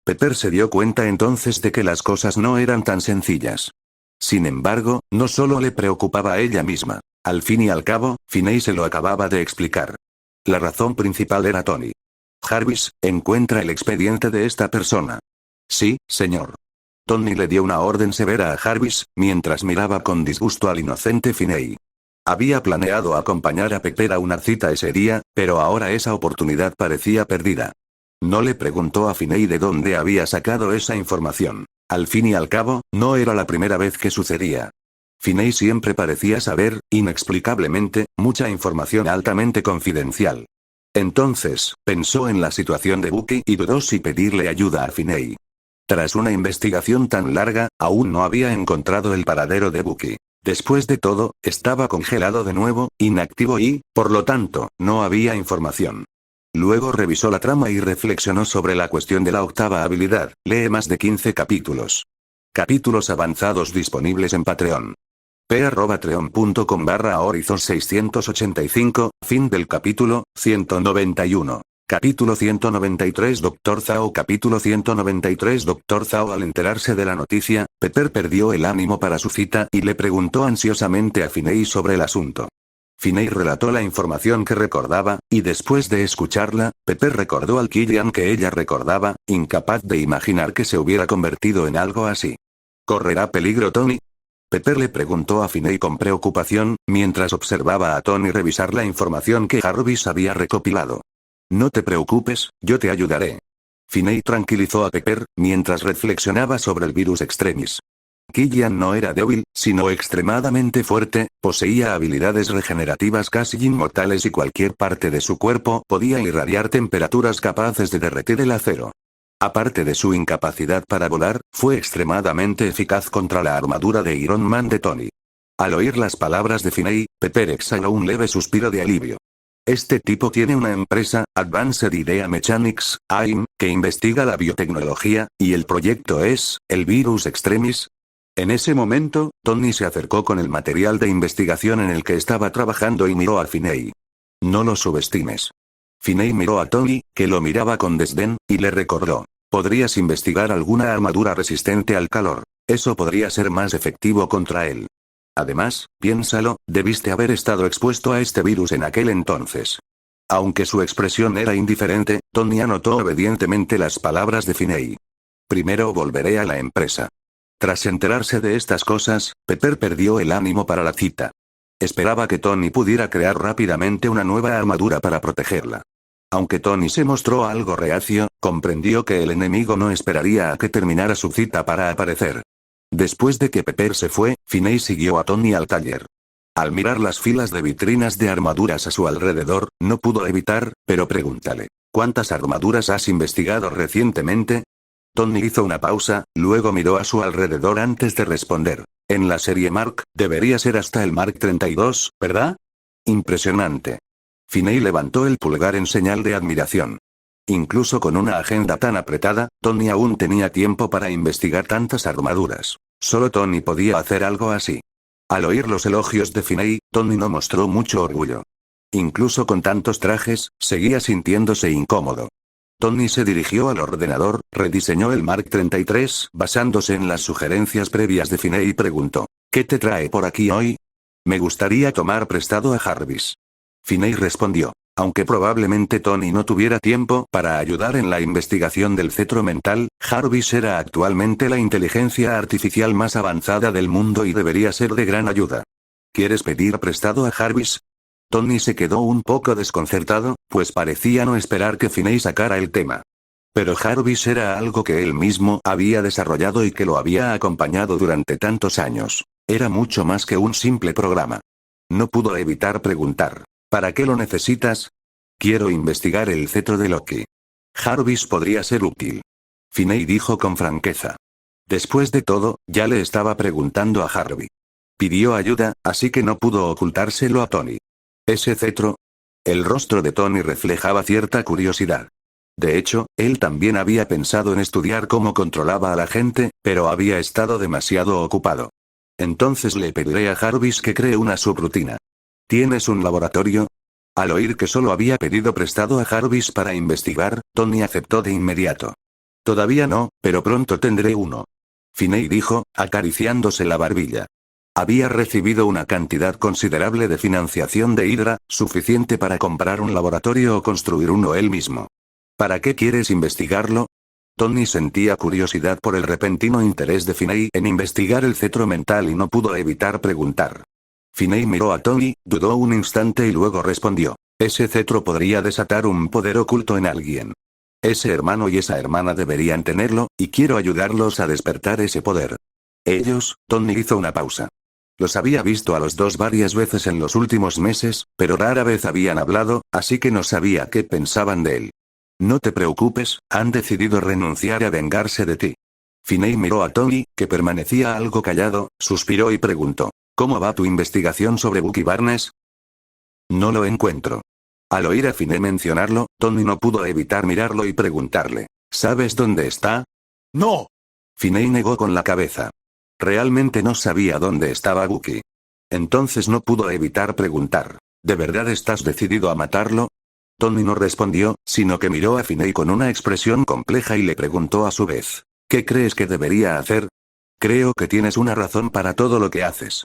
Pepper se dio cuenta entonces de que las cosas no eran tan sencillas. Sin embargo, no solo le preocupaba a ella misma. Al fin y al cabo, Finney se lo acababa de explicar. La razón principal era Tony. Jarvis, encuentra el expediente de esta persona. Sí, señor. Tony le dio una orden severa a Jarvis, mientras miraba con disgusto al inocente Finney. Había planeado acompañar a Pepper a una cita ese día, pero ahora esa oportunidad parecía perdida. No le preguntó a Finney de dónde había sacado esa información. Al fin y al cabo, no era la primera vez que sucedía. Finney siempre parecía saber, inexplicablemente, mucha información altamente confidencial. Entonces, pensó en la situación de Bucky y dudó si pedirle ayuda a Finney. Tras una investigación tan larga, aún no había encontrado el paradero de Bucky. Después de todo, estaba congelado de nuevo, inactivo y, por lo tanto, no había información. Luego revisó la trama y reflexionó sobre la cuestión de la octava habilidad. Lee más de 15 capítulos. Capítulos avanzados disponibles en Patreon. p@patreon.com/Horizon 685, fin del capítulo 191. Capítulo 193 Dr. Zhao. Capítulo 193 Dr. Zhao. Al enterarse de la noticia, Pepper perdió el ánimo para su cita y le preguntó ansiosamente a Finney sobre el asunto. Finney relató la información que recordaba, y después de escucharla, Pepper recordó al Killian que ella recordaba, incapaz de imaginar que se hubiera convertido en algo así. ¿Correrá peligro Tony? Pepper le preguntó a Finney con preocupación, mientras observaba a Tony revisar la información que Jarvis había recopilado. No te preocupes, yo te ayudaré. Finney tranquilizó a Pepper, mientras reflexionaba sobre el virus extremis. Killian no era débil, sino extremadamente fuerte, poseía habilidades regenerativas casi inmortales y cualquier parte de su cuerpo podía irradiar temperaturas capaces de derretir el acero. Aparte de su incapacidad para volar, fue extremadamente eficaz contra la armadura de Iron Man de Tony. Al oír las palabras de Finney, Pepper exhaló un leve suspiro de alivio. Este tipo tiene una empresa, Advanced Idea Mechanics, AIM, que investiga la biotecnología, y el proyecto es, el virus extremis. En ese momento, Tony se acercó con el material de investigación en el que estaba trabajando y miró a Finney. No lo subestimes. Finney miró a Tony, que lo miraba con desdén, y le recordó. Podrías investigar alguna armadura resistente al calor. Eso podría ser más efectivo contra él. Además, piénsalo, debiste haber estado expuesto a este virus en aquel entonces. Aunque su expresión era indiferente, Tony anotó obedientemente las palabras de Finney. Primero volveré a la empresa. Tras enterarse de estas cosas, Pepper perdió el ánimo para la cita. Esperaba que Tony pudiera crear rápidamente una nueva armadura para protegerla. Aunque Tony se mostró algo reacio, comprendió que el enemigo no esperaría a que terminara su cita para aparecer. Después de que Pepper se fue, Finney siguió a Tony al taller. Al mirar las filas de vitrinas de armaduras a su alrededor, no pudo evitar, pero pregúntale, ¿cuántas armaduras has investigado recientemente? Tony hizo una pausa, luego miró a su alrededor antes de responder. En la serie Mark, debería ser hasta el Mark 32, ¿verdad? Impresionante. Finney levantó el pulgar en señal de admiración. Incluso con una agenda tan apretada, Tony aún tenía tiempo para investigar tantas armaduras. Solo Tony podía hacer algo así. Al oír los elogios de Finney, Tony no mostró mucho orgullo. Incluso con tantos trajes, seguía sintiéndose incómodo. Tony se dirigió al ordenador, rediseñó el Mark 33 basándose en las sugerencias previas de Finney y preguntó, ¿qué te trae por aquí hoy? Me gustaría tomar prestado a Jarvis. Finney respondió, aunque probablemente Tony no tuviera tiempo para ayudar en la investigación del cetro mental, Jarvis era actualmente la inteligencia artificial más avanzada del mundo y debería ser de gran ayuda. ¿Quieres pedir prestado a Jarvis? Tony se quedó un poco desconcertado, pues parecía no esperar que Finney sacara el tema. Pero Jarvis era algo que él mismo había desarrollado y que lo había acompañado durante tantos años. Era mucho más que un simple programa. No pudo evitar preguntar, ¿para qué lo necesitas? Quiero investigar el cetro de Loki. Jarvis podría ser útil. Finney dijo con franqueza. Después de todo, ya le estaba preguntando a Jarvis. Pidió ayuda, así que no pudo ocultárselo a Tony. ¿Ese cetro? El rostro de Tony reflejaba cierta curiosidad. De hecho, él también había pensado en estudiar cómo controlaba a la gente, pero había estado demasiado ocupado. Entonces le pediré a Jarvis que cree una subrutina. ¿Tienes un laboratorio? Al oír que solo había pedido prestado a Jarvis para investigar, Tony aceptó de inmediato. Todavía no, pero pronto tendré uno. Finney dijo, acariciándose la barbilla. Había recibido una cantidad considerable de financiación de Hydra, suficiente para comprar un laboratorio o construir uno él mismo. ¿Para qué quieres investigarlo? Tony sentía curiosidad por el repentino interés de Finney en investigar el cetro mental y no pudo evitar preguntar. Finney miró a Tony, dudó un instante y luego respondió. Ese cetro podría desatar un poder oculto en alguien. Ese hermano y esa hermana deberían tenerlo, y quiero ayudarlos a despertar ese poder. Ellos, Tony hizo una pausa. Los había visto a los dos varias veces en los últimos meses, pero rara vez habían hablado, así que no sabía qué pensaban de él. No te preocupes, han decidido renunciar a vengarse de ti. Finney miró a Tony, que permanecía algo callado, suspiró y preguntó, ¿cómo va tu investigación sobre Bucky Barnes? No lo encuentro. Al oír a Finney mencionarlo, Tony no pudo evitar mirarlo y preguntarle, ¿sabes dónde está? No. Finney negó con la cabeza. Realmente no sabía dónde estaba Bucky. Entonces no pudo evitar preguntar, ¿de verdad estás decidido a matarlo? Tony no respondió, sino que miró a Finney con una expresión compleja y le preguntó a su vez, ¿qué crees que debería hacer? Creo que tienes una razón para todo lo que haces.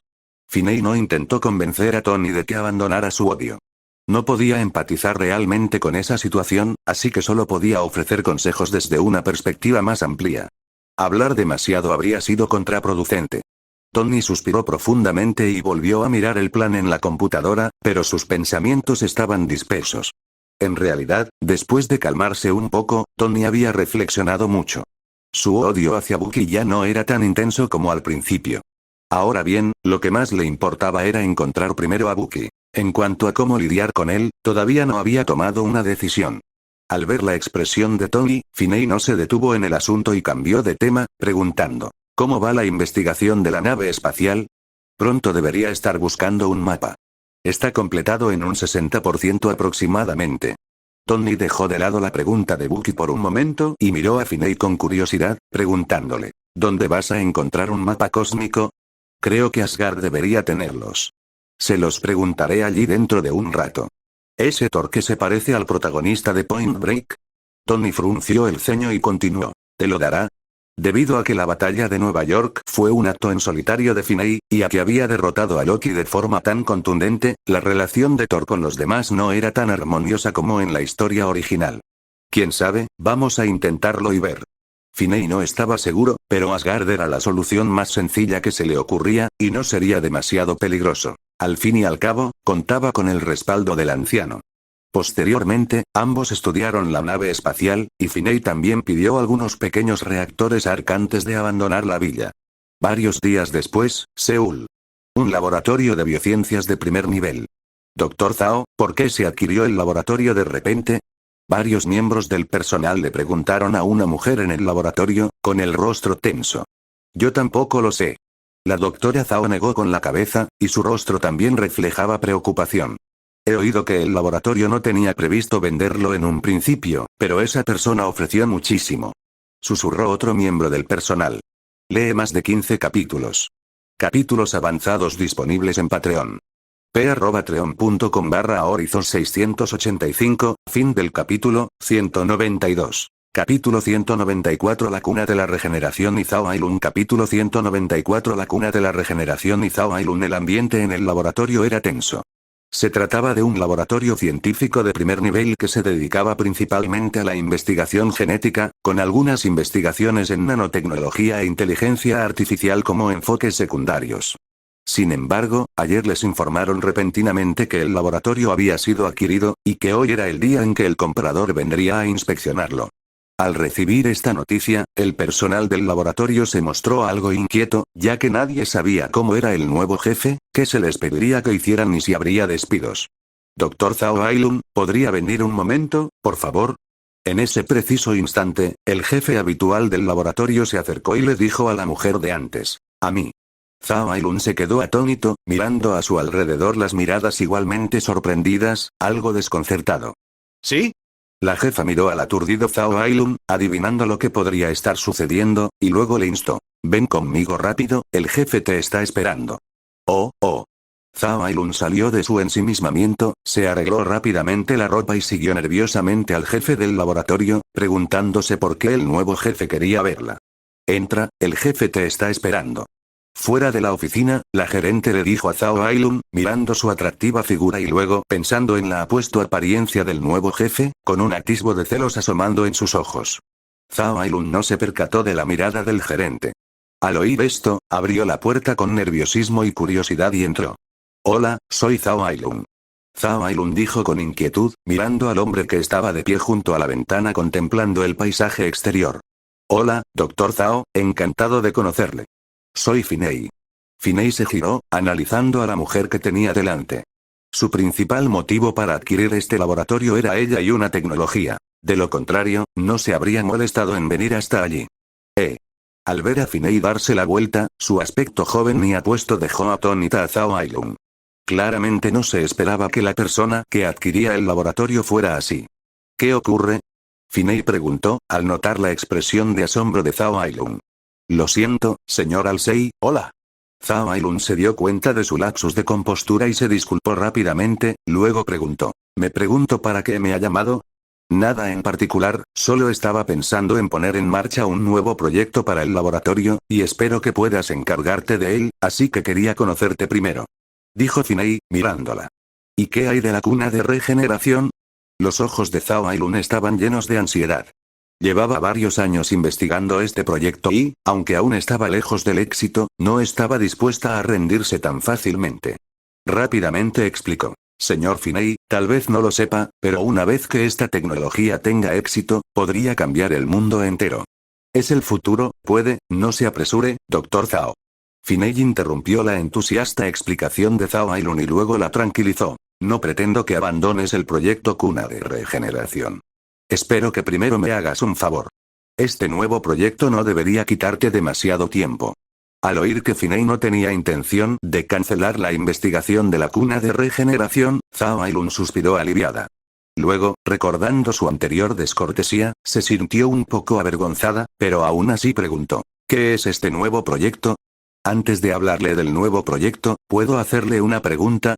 Finney no intentó convencer a Tony de que abandonara su odio. No podía empatizar realmente con esa situación, así que solo podía ofrecer consejos desde una perspectiva más amplia. Hablar demasiado habría sido contraproducente. Tony suspiró profundamente y volvió a mirar el plan en la computadora, pero sus pensamientos estaban dispersos. En realidad, después de calmarse un poco, Tony había reflexionado mucho. Su odio hacia Bucky ya no era tan intenso como al principio. Ahora bien, lo que más le importaba era encontrar primero a Bucky. En cuanto a cómo lidiar con él, todavía no había tomado una decisión. Al ver la expresión de Tony, Finney no se detuvo en el asunto y cambió de tema, preguntando, ¿cómo va la investigación de la nave espacial? Pronto debería estar buscando un mapa. Está completado en un 60% aproximadamente. Tony dejó de lado la pregunta de Bucky por un momento y miró a Finney con curiosidad, preguntándole, ¿dónde vas a encontrar un mapa cósmico? Creo que Asgard debería tenerlos. Se los preguntaré allí dentro de un rato. ¿Ese Thor que se parece al protagonista de Point Break? Tony frunció el ceño y continuó. ¿Te lo dará? Debido a que la batalla de Nueva York fue un acto en solitario de Finney, y a que había derrotado a Loki de forma tan contundente, la relación de Thor con los demás no era tan armoniosa como en la historia original. ¿Quién sabe? Vamos a intentarlo y ver. Finney no estaba seguro, pero Asgard era la solución más sencilla que se le ocurría, y no sería demasiado peligroso. Al fin y al cabo, contaba con el respaldo del anciano. Posteriormente, ambos estudiaron la nave espacial, y Finney también pidió algunos pequeños reactores Ark antes de abandonar la villa. Varios días después, Seúl. Un laboratorio de biociencias de primer nivel. Dr. Zhao, ¿por qué se adquirió el laboratorio de repente? Varios miembros del personal le preguntaron a una mujer en el laboratorio, con el rostro tenso. Yo tampoco lo sé. La doctora Zhao negó con la cabeza, y su rostro también reflejaba preocupación. He oído que el laboratorio no tenía previsto venderlo en un principio, pero esa persona ofreció muchísimo. Susurró otro miembro del personal. Lee más de 15 capítulos. Capítulos avanzados disponibles en Patreon. p@patreon.com/Horizon 685, fin del capítulo, 192. Capítulo 194 La cuna de la regeneración y Zhao Ailun. Capítulo 194 La cuna de la regeneración y Zhao Ailun. El ambiente en el laboratorio era tenso. Se trataba de un laboratorio científico de primer nivel que se dedicaba principalmente a la investigación genética, con algunas investigaciones en nanotecnología e inteligencia artificial como enfoques secundarios. Sin embargo, ayer les informaron repentinamente que el laboratorio había sido adquirido, y que hoy era el día en que el comprador vendría a inspeccionarlo. Al recibir esta noticia, el personal del laboratorio se mostró algo inquieto, ya que nadie sabía cómo era el nuevo jefe, qué se les pediría que hicieran ni si habría despidos. Dr. Zhao Ailun, ¿podría venir un momento, por favor? En ese preciso instante, el jefe habitual del laboratorio se acercó y le dijo a la mujer de antes, a mí. Zhao Ailun se quedó atónito, mirando a su alrededor, las miradas igualmente sorprendidas, algo desconcertado. ¿Sí? La jefa miró al aturdido Zhao Ailun, adivinando lo que podría estar sucediendo, y luego le instó. Ven conmigo rápido, el jefe te está esperando. Oh. Zhao Ailun salió de su ensimismamiento, se arregló rápidamente la ropa y siguió nerviosamente al jefe del laboratorio, preguntándose por qué el nuevo jefe quería verla. Entra, el jefe te está esperando. Fuera de la oficina, la gerente le dijo a Zhao Ailun, mirando su atractiva figura y luego pensando en la apuesta apariencia del nuevo jefe, con un atisbo de celos asomando en sus ojos. Zhao Ailun no se percató de la mirada del gerente. Al oír esto, abrió la puerta con nerviosismo y curiosidad y entró. Hola, soy Zhao Ailun. Zhao Ailun dijo con inquietud, mirando al hombre que estaba de pie junto a la ventana contemplando el paisaje exterior. Hola, Dr. Zhao, encantado de conocerle. Soy Finney. Finney se giró, analizando a la mujer que tenía delante. Su principal motivo para adquirir este laboratorio era ella y una tecnología. De lo contrario, no se habría molestado en venir hasta allí. Al ver a Finney darse la vuelta, su aspecto joven y apuesto dejó atónita a Zhao Ailun. Claramente no se esperaba que la persona que adquiría el laboratorio fuera así. ¿Qué ocurre? Finney preguntó, al notar la expresión de asombro de Zhao Ailun. Lo siento, señor Alsei, hola. Zhao Ailun se dio cuenta de su lapsus de compostura y se disculpó rápidamente, luego preguntó. ¿Me pregunto para qué me ha llamado? Nada en particular, solo estaba pensando en poner en marcha un nuevo proyecto para el laboratorio, y espero que puedas encargarte de él, así que quería conocerte primero. Dijo Finney, mirándola. ¿Y qué hay de la cuna de regeneración? Los ojos de Zhao Ailun estaban llenos de ansiedad. Llevaba varios años investigando este proyecto y, aunque aún estaba lejos del éxito, no estaba dispuesta a rendirse tan fácilmente. Rápidamente explicó. Señor Finney, tal vez no lo sepa, pero una vez que esta tecnología tenga éxito, podría cambiar el mundo entero. Es el futuro, puede, no se apresure, Dr. Zhao. Finney interrumpió la entusiasta explicación de Zhao Ailun y luego la tranquilizó. No pretendo que abandones el proyecto cuna de regeneración. Espero que primero me hagas un favor. Este nuevo proyecto no debería quitarte demasiado tiempo. Al oír que Finney no tenía intención de cancelar la investigación de la cuna de regeneración, Zhao Ailun suspiró aliviada. Luego, recordando su anterior descortesía, se sintió un poco avergonzada, pero aún así preguntó, ¿qué es este nuevo proyecto? Antes de hablarle del nuevo proyecto, ¿puedo hacerle una pregunta?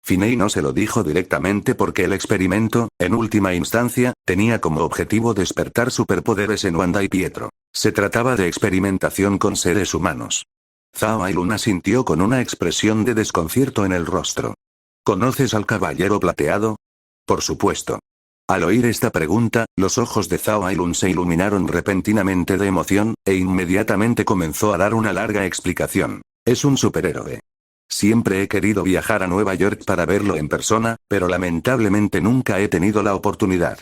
Finney no se lo dijo directamente porque el experimento, en última instancia, tenía como objetivo despertar superpoderes en Wanda y Pietro. Se trataba de experimentación con seres humanos. Zhao Ailun asintió con una expresión de desconcierto en el rostro. ¿Conoces al Caballero Plateado? Por supuesto. Al oír esta pregunta, los ojos de Zhao Ailun se iluminaron repentinamente de emoción, e inmediatamente comenzó a dar una larga explicación. Es un superhéroe. Siempre he querido viajar a Nueva York para verlo en persona, pero lamentablemente nunca he tenido la oportunidad.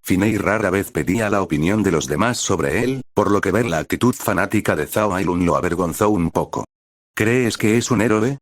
Finney rara vez pedía la opinión de los demás sobre él, por lo que ver la actitud fanática de Zhao Ailun lo avergonzó un poco. ¿Crees que es un héroe?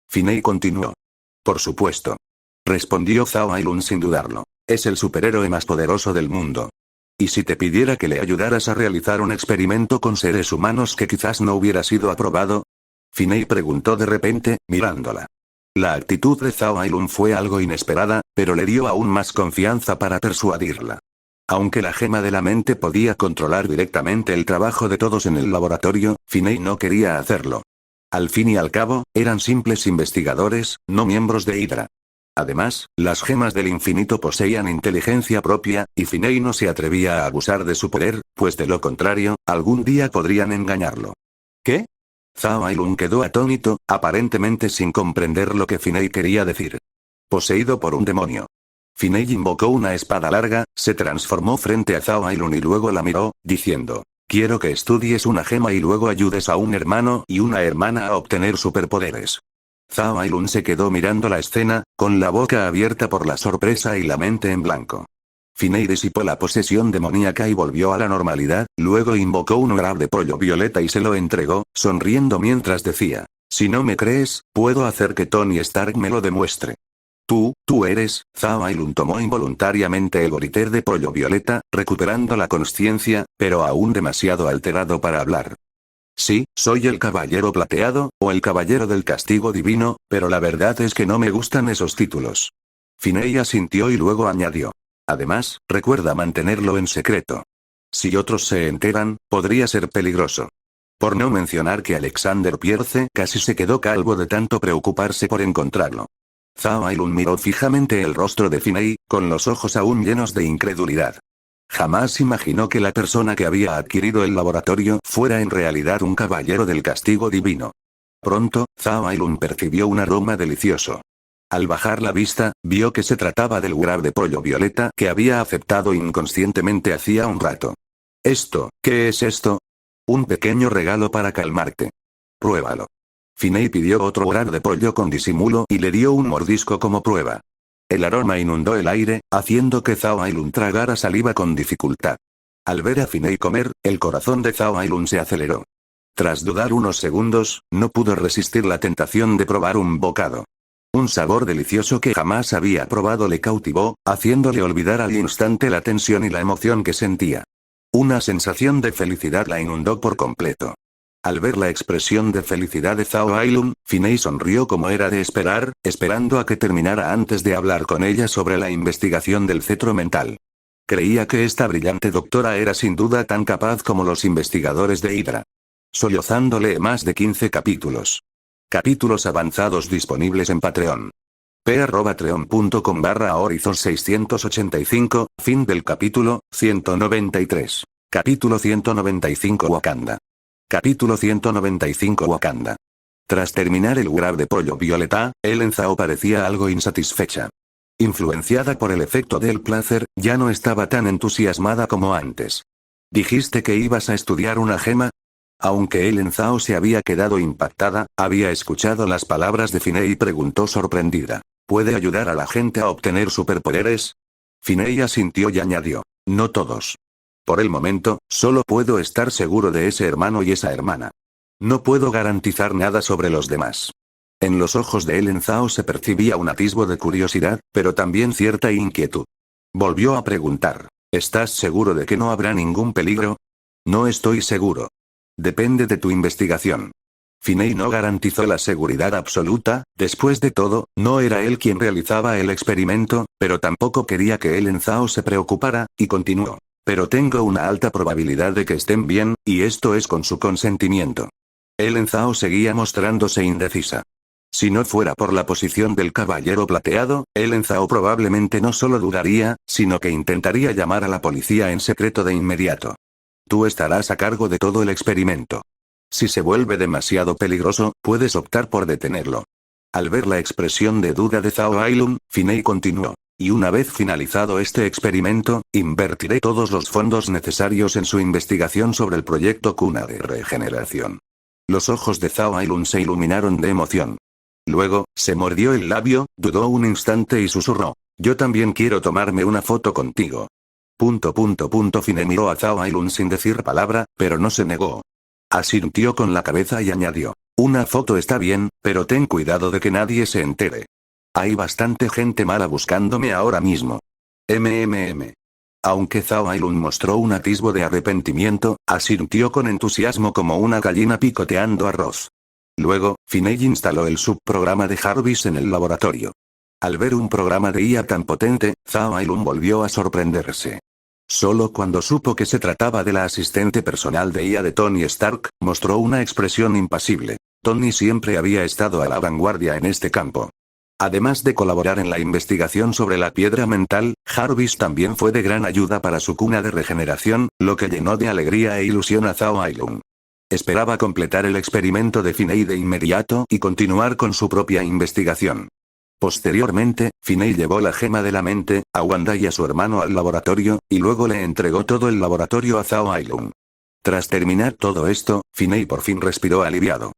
Finney continuó. Por supuesto. Respondió Zhao Ailun sin dudarlo. Es el superhéroe más poderoso del mundo. ¿Y si te pidiera que le ayudaras a realizar un experimento con seres humanos que quizás no hubiera sido aprobado? Finney preguntó de repente, mirándola. La actitud de Zhao Ailun fue algo inesperada, pero le dio aún más confianza para persuadirla. Aunque la gema de la mente podía controlar directamente el trabajo de todos en el laboratorio, Finney no quería hacerlo. Al fin y al cabo, eran simples investigadores, no miembros de Hydra. Además, las gemas del infinito poseían inteligencia propia, y Finney no se atrevía a abusar de su poder, pues de lo contrario, algún día podrían engañarlo. ¿Qué? Zhao Ailun quedó atónito, aparentemente sin comprender lo que Finney quería decir. Poseído por un demonio. Finney invocó una espada larga, se transformó frente a Zhao Ailun y luego la miró, diciendo: quiero que estudies una gema y luego ayudes a un hermano y una hermana a obtener superpoderes. Zhao Ailun se quedó mirando la escena, con la boca abierta por la sorpresa y la mente en blanco. Finney disipó la posesión demoníaca y volvió a la normalidad, luego invocó un orab de pollo violeta y se lo entregó, sonriendo mientras decía: si no me crees, puedo hacer que Tony Stark me lo demuestre. Tú eres. Zhao Ailun tomó involuntariamente el boliter de pollo violeta, recuperando la consciencia, pero aún demasiado alterado para hablar. Sí, soy el caballero plateado, o el caballero del castigo divino, pero la verdad es que no me gustan esos títulos. Finney asintió y luego añadió. Además, recuerda mantenerlo en secreto. Si otros se enteran, podría ser peligroso. Por no mencionar que Alexander Pierce casi se quedó calvo de tanto preocuparse por encontrarlo. Zhao Ailun miró fijamente el rostro de Finney, con los ojos aún llenos de incredulidad. Jamás imaginó que la persona que había adquirido el laboratorio fuera en realidad un caballero del castigo divino. Pronto, Zhao Ailun percibió un aroma delicioso. Al bajar la vista, vio que se trataba del grab de pollo violeta que había aceptado inconscientemente hacía un rato. ¿Qué es esto? Un pequeño regalo para calmarte. Pruébalo. Finney pidió otro grab de pollo con disimulo y le dio un mordisco como prueba. El aroma inundó el aire, haciendo que Zhao Ailun tragara saliva con dificultad. Al ver a Finney comer, el corazón de Zhao Ailun se aceleró. Tras dudar unos segundos, no pudo resistir la tentación de probar un bocado. Un sabor delicioso que jamás había probado le cautivó, haciéndole olvidar al instante la tensión y la emoción que sentía. Una sensación de felicidad la inundó por completo. Al ver la expresión de felicidad de Zhao Ailun, Finney sonrió como era de esperar, esperando a que terminara antes de hablar con ella sobre la investigación del cetro mental. Creía que esta brillante doctora era sin duda tan capaz como los investigadores de Hydra. Sollozando lee más de 15 capítulos. Capítulos avanzados disponibles en Patreon. p@patreon.com/horizon 685, fin del capítulo, 193. Capítulo 195 Wakanda. Capítulo 195 Wakanda. Tras terminar el grab de pollo violeta, Ellen Zhao parecía algo insatisfecha. Influenciada por el efecto del placer, ya no estaba tan entusiasmada como antes. ¿Dijiste que ibas a estudiar una gema? Aunque Ellen Zhao se había quedado impactada, había escuchado las palabras de Finney y preguntó sorprendida. ¿Puede ayudar a la gente a obtener superpoderes? Finney asintió y añadió. No todos. Por el momento, solo puedo estar seguro de ese hermano y esa hermana. No puedo garantizar nada sobre los demás. En los ojos de Ellen Zhao se percibía un atisbo de curiosidad, pero también cierta inquietud. Volvió a preguntar. ¿Estás seguro de que no habrá ningún peligro? No estoy seguro. Depende de tu investigación. Finney no garantizó la seguridad absoluta, después de todo, no era él quien realizaba el experimento, pero tampoco quería que Ellen Zhao se preocupara, y continuó. Pero tengo una alta probabilidad de que estén bien, y esto es con su consentimiento. Ellen Zhao seguía mostrándose indecisa. Si no fuera por la posición del caballero plateado, Ellen Zhao probablemente no solo dudaría, sino que intentaría llamar a la policía en secreto de inmediato. Tú estarás a cargo de todo el experimento. Si se vuelve demasiado peligroso, puedes optar por detenerlo. Al ver la expresión de duda de Zhao Ailun, Finei continuó. Y una vez finalizado este experimento, invertiré todos los fondos necesarios en su investigación sobre el proyecto Cuna de Regeneración. Los ojos de Zhao Ailun se iluminaron de emoción. Luego, se mordió el labio, dudó un instante y susurró. Yo también quiero tomarme una foto contigo. Finei miró a Zhao Ailun sin decir palabra, pero no se negó. Asintió con la cabeza y añadió. Una foto está bien, pero ten cuidado de que nadie se entere. Hay bastante gente mala buscándome ahora mismo. Aunque Zhao Ailun mostró un atisbo de arrepentimiento, asintió con entusiasmo como una gallina picoteando arroz. Luego, Finei instaló el subprograma de Jarvis en el laboratorio. Al ver un programa de IA tan potente, Zhao Ailun volvió a sorprenderse. Solo cuando supo que se trataba de la asistente personal de IA de Tony Stark, mostró una expresión impasible. Tony siempre había estado a la vanguardia en este campo. Además de colaborar en la investigación sobre la piedra mental, Jarvis también fue de gran ayuda para su cuna de regeneración, lo que llenó de alegría e ilusión a Zhao Ailun. Esperaba completar el experimento de Finei de inmediato y continuar con su propia investigación. Posteriormente, Finei llevó la gema de la mente, a Wanda y a su hermano al laboratorio, y luego le entregó todo el laboratorio a Zhao Ailun. Tras terminar todo esto, Finei por fin respiró aliviado.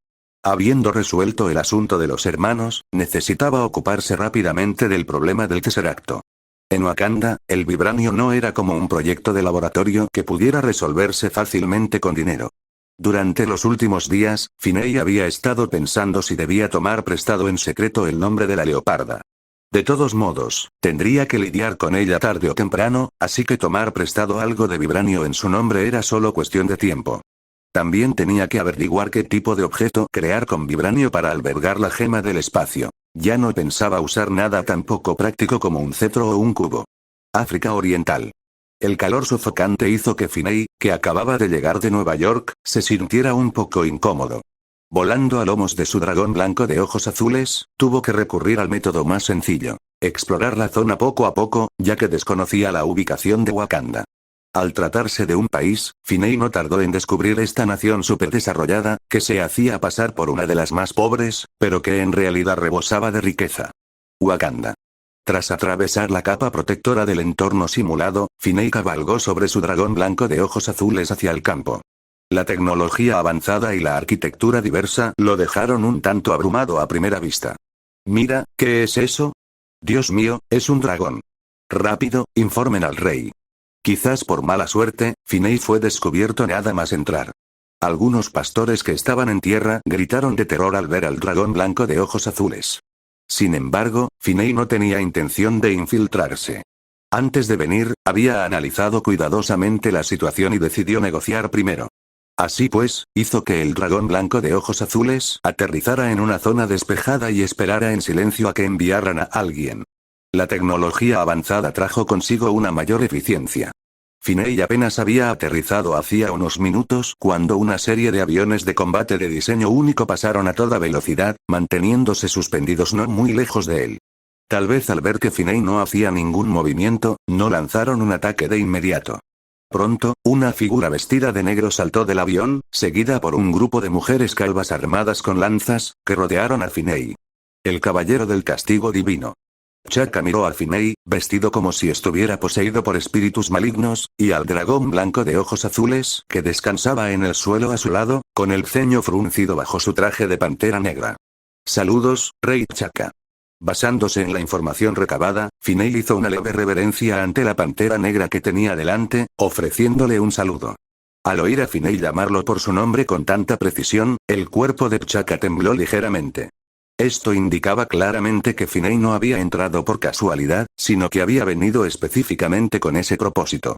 Habiendo resuelto el asunto de los hermanos, necesitaba ocuparse rápidamente del problema del Tesseracto. En Wakanda, el vibranio no era como un proyecto de laboratorio que pudiera resolverse fácilmente con dinero. Durante los últimos días, Finei había estado pensando si debía tomar prestado en secreto el nombre de la leoparda. De todos modos, tendría que lidiar con ella tarde o temprano, así que tomar prestado algo de vibranio en su nombre era solo cuestión de tiempo. También tenía que averiguar qué tipo de objeto crear con vibranio para albergar la gema del espacio. Ya no pensaba usar nada tan poco práctico como un cetro o un cubo. África Oriental. El calor sofocante hizo que Finei, que acababa de llegar de Nueva York, se sintiera un poco incómodo. Volando a lomos de su dragón blanco de ojos azules, tuvo que recurrir al método más sencillo. Explorar la zona poco a poco, ya que desconocía la ubicación de Wakanda. Al tratarse de un país, Finei no tardó en descubrir esta nación superdesarrollada, que se hacía pasar por una de las más pobres, pero que en realidad rebosaba de riqueza. Wakanda. Tras atravesar la capa protectora del entorno simulado, Finei cabalgó sobre su dragón blanco de ojos azules hacia el campo. La tecnología avanzada y la arquitectura diversa lo dejaron un tanto abrumado a primera vista. Mira, ¿qué es eso? Dios mío, es un dragón. Rápido, informen al rey. Quizás por mala suerte, Finei fue descubierto nada más entrar. Algunos pastores que estaban en tierra gritaron de terror al ver al dragón blanco de ojos azules. Sin embargo, Finei no tenía intención de infiltrarse. Antes de venir, había analizado cuidadosamente la situación y decidió negociar primero. Así pues, hizo que el dragón blanco de ojos azules aterrizara en una zona despejada y esperara en silencio a que enviaran a alguien. La tecnología avanzada trajo consigo una mayor eficiencia. Finei apenas había aterrizado hacía unos minutos cuando una serie de aviones de combate de diseño único pasaron a toda velocidad, manteniéndose suspendidos no muy lejos de él. Tal vez al ver que Finei no hacía ningún movimiento, no lanzaron un ataque de inmediato. Pronto, una figura vestida de negro saltó del avión, seguida por un grupo de mujeres calvas armadas con lanzas, que rodearon a Finei. El caballero del castigo divino. Chaka miró a Finei, vestido como si estuviera poseído por espíritus malignos, y al dragón blanco de ojos azules, que descansaba en el suelo a su lado, con el ceño fruncido bajo su traje de pantera negra. Saludos, Rey Chaka. Basándose en la información recabada, Finei hizo una leve reverencia ante la pantera negra que tenía delante, ofreciéndole un saludo. Al oír a Finei llamarlo por su nombre con tanta precisión, el cuerpo de Chaka tembló ligeramente. Esto indicaba claramente que Finei no había entrado por casualidad, sino que había venido específicamente con ese propósito.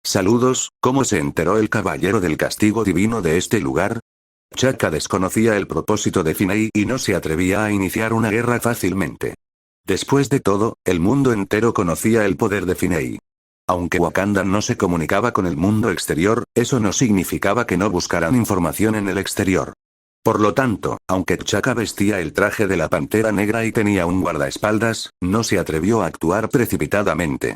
Saludos, ¿cómo se enteró el caballero del castigo divino de este lugar? Chaka desconocía el propósito de Finei y no se atrevía a iniciar una guerra fácilmente. Después de todo, el mundo entero conocía el poder de Finei. Aunque Wakanda no se comunicaba con el mundo exterior, eso no significaba que no buscaran información en el exterior. Por lo tanto, aunque Chaka vestía el traje de la pantera negra y tenía un guardaespaldas, no se atrevió a actuar precipitadamente.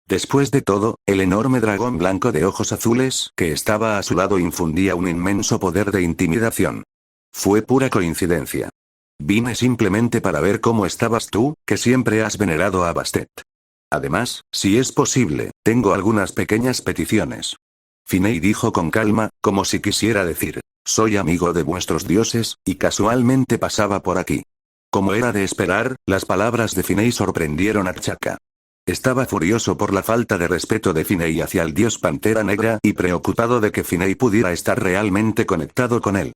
Después de todo, el enorme dragón blanco de ojos azules que estaba a su lado infundía un inmenso poder de intimidación. Fue pura coincidencia. Vine simplemente para ver cómo estabas tú, que siempre has venerado a Bastet. Además, si es posible, tengo algunas pequeñas peticiones. Finey dijo con calma, como si quisiera decir, soy amigo de vuestros dioses, y casualmente pasaba por aquí. Como era de esperar, las palabras de Finey sorprendieron a T'Chaka. Estaba furioso por la falta de respeto de Finey hacia el dios Pantera Negra y preocupado de que Finey pudiera estar realmente conectado con él.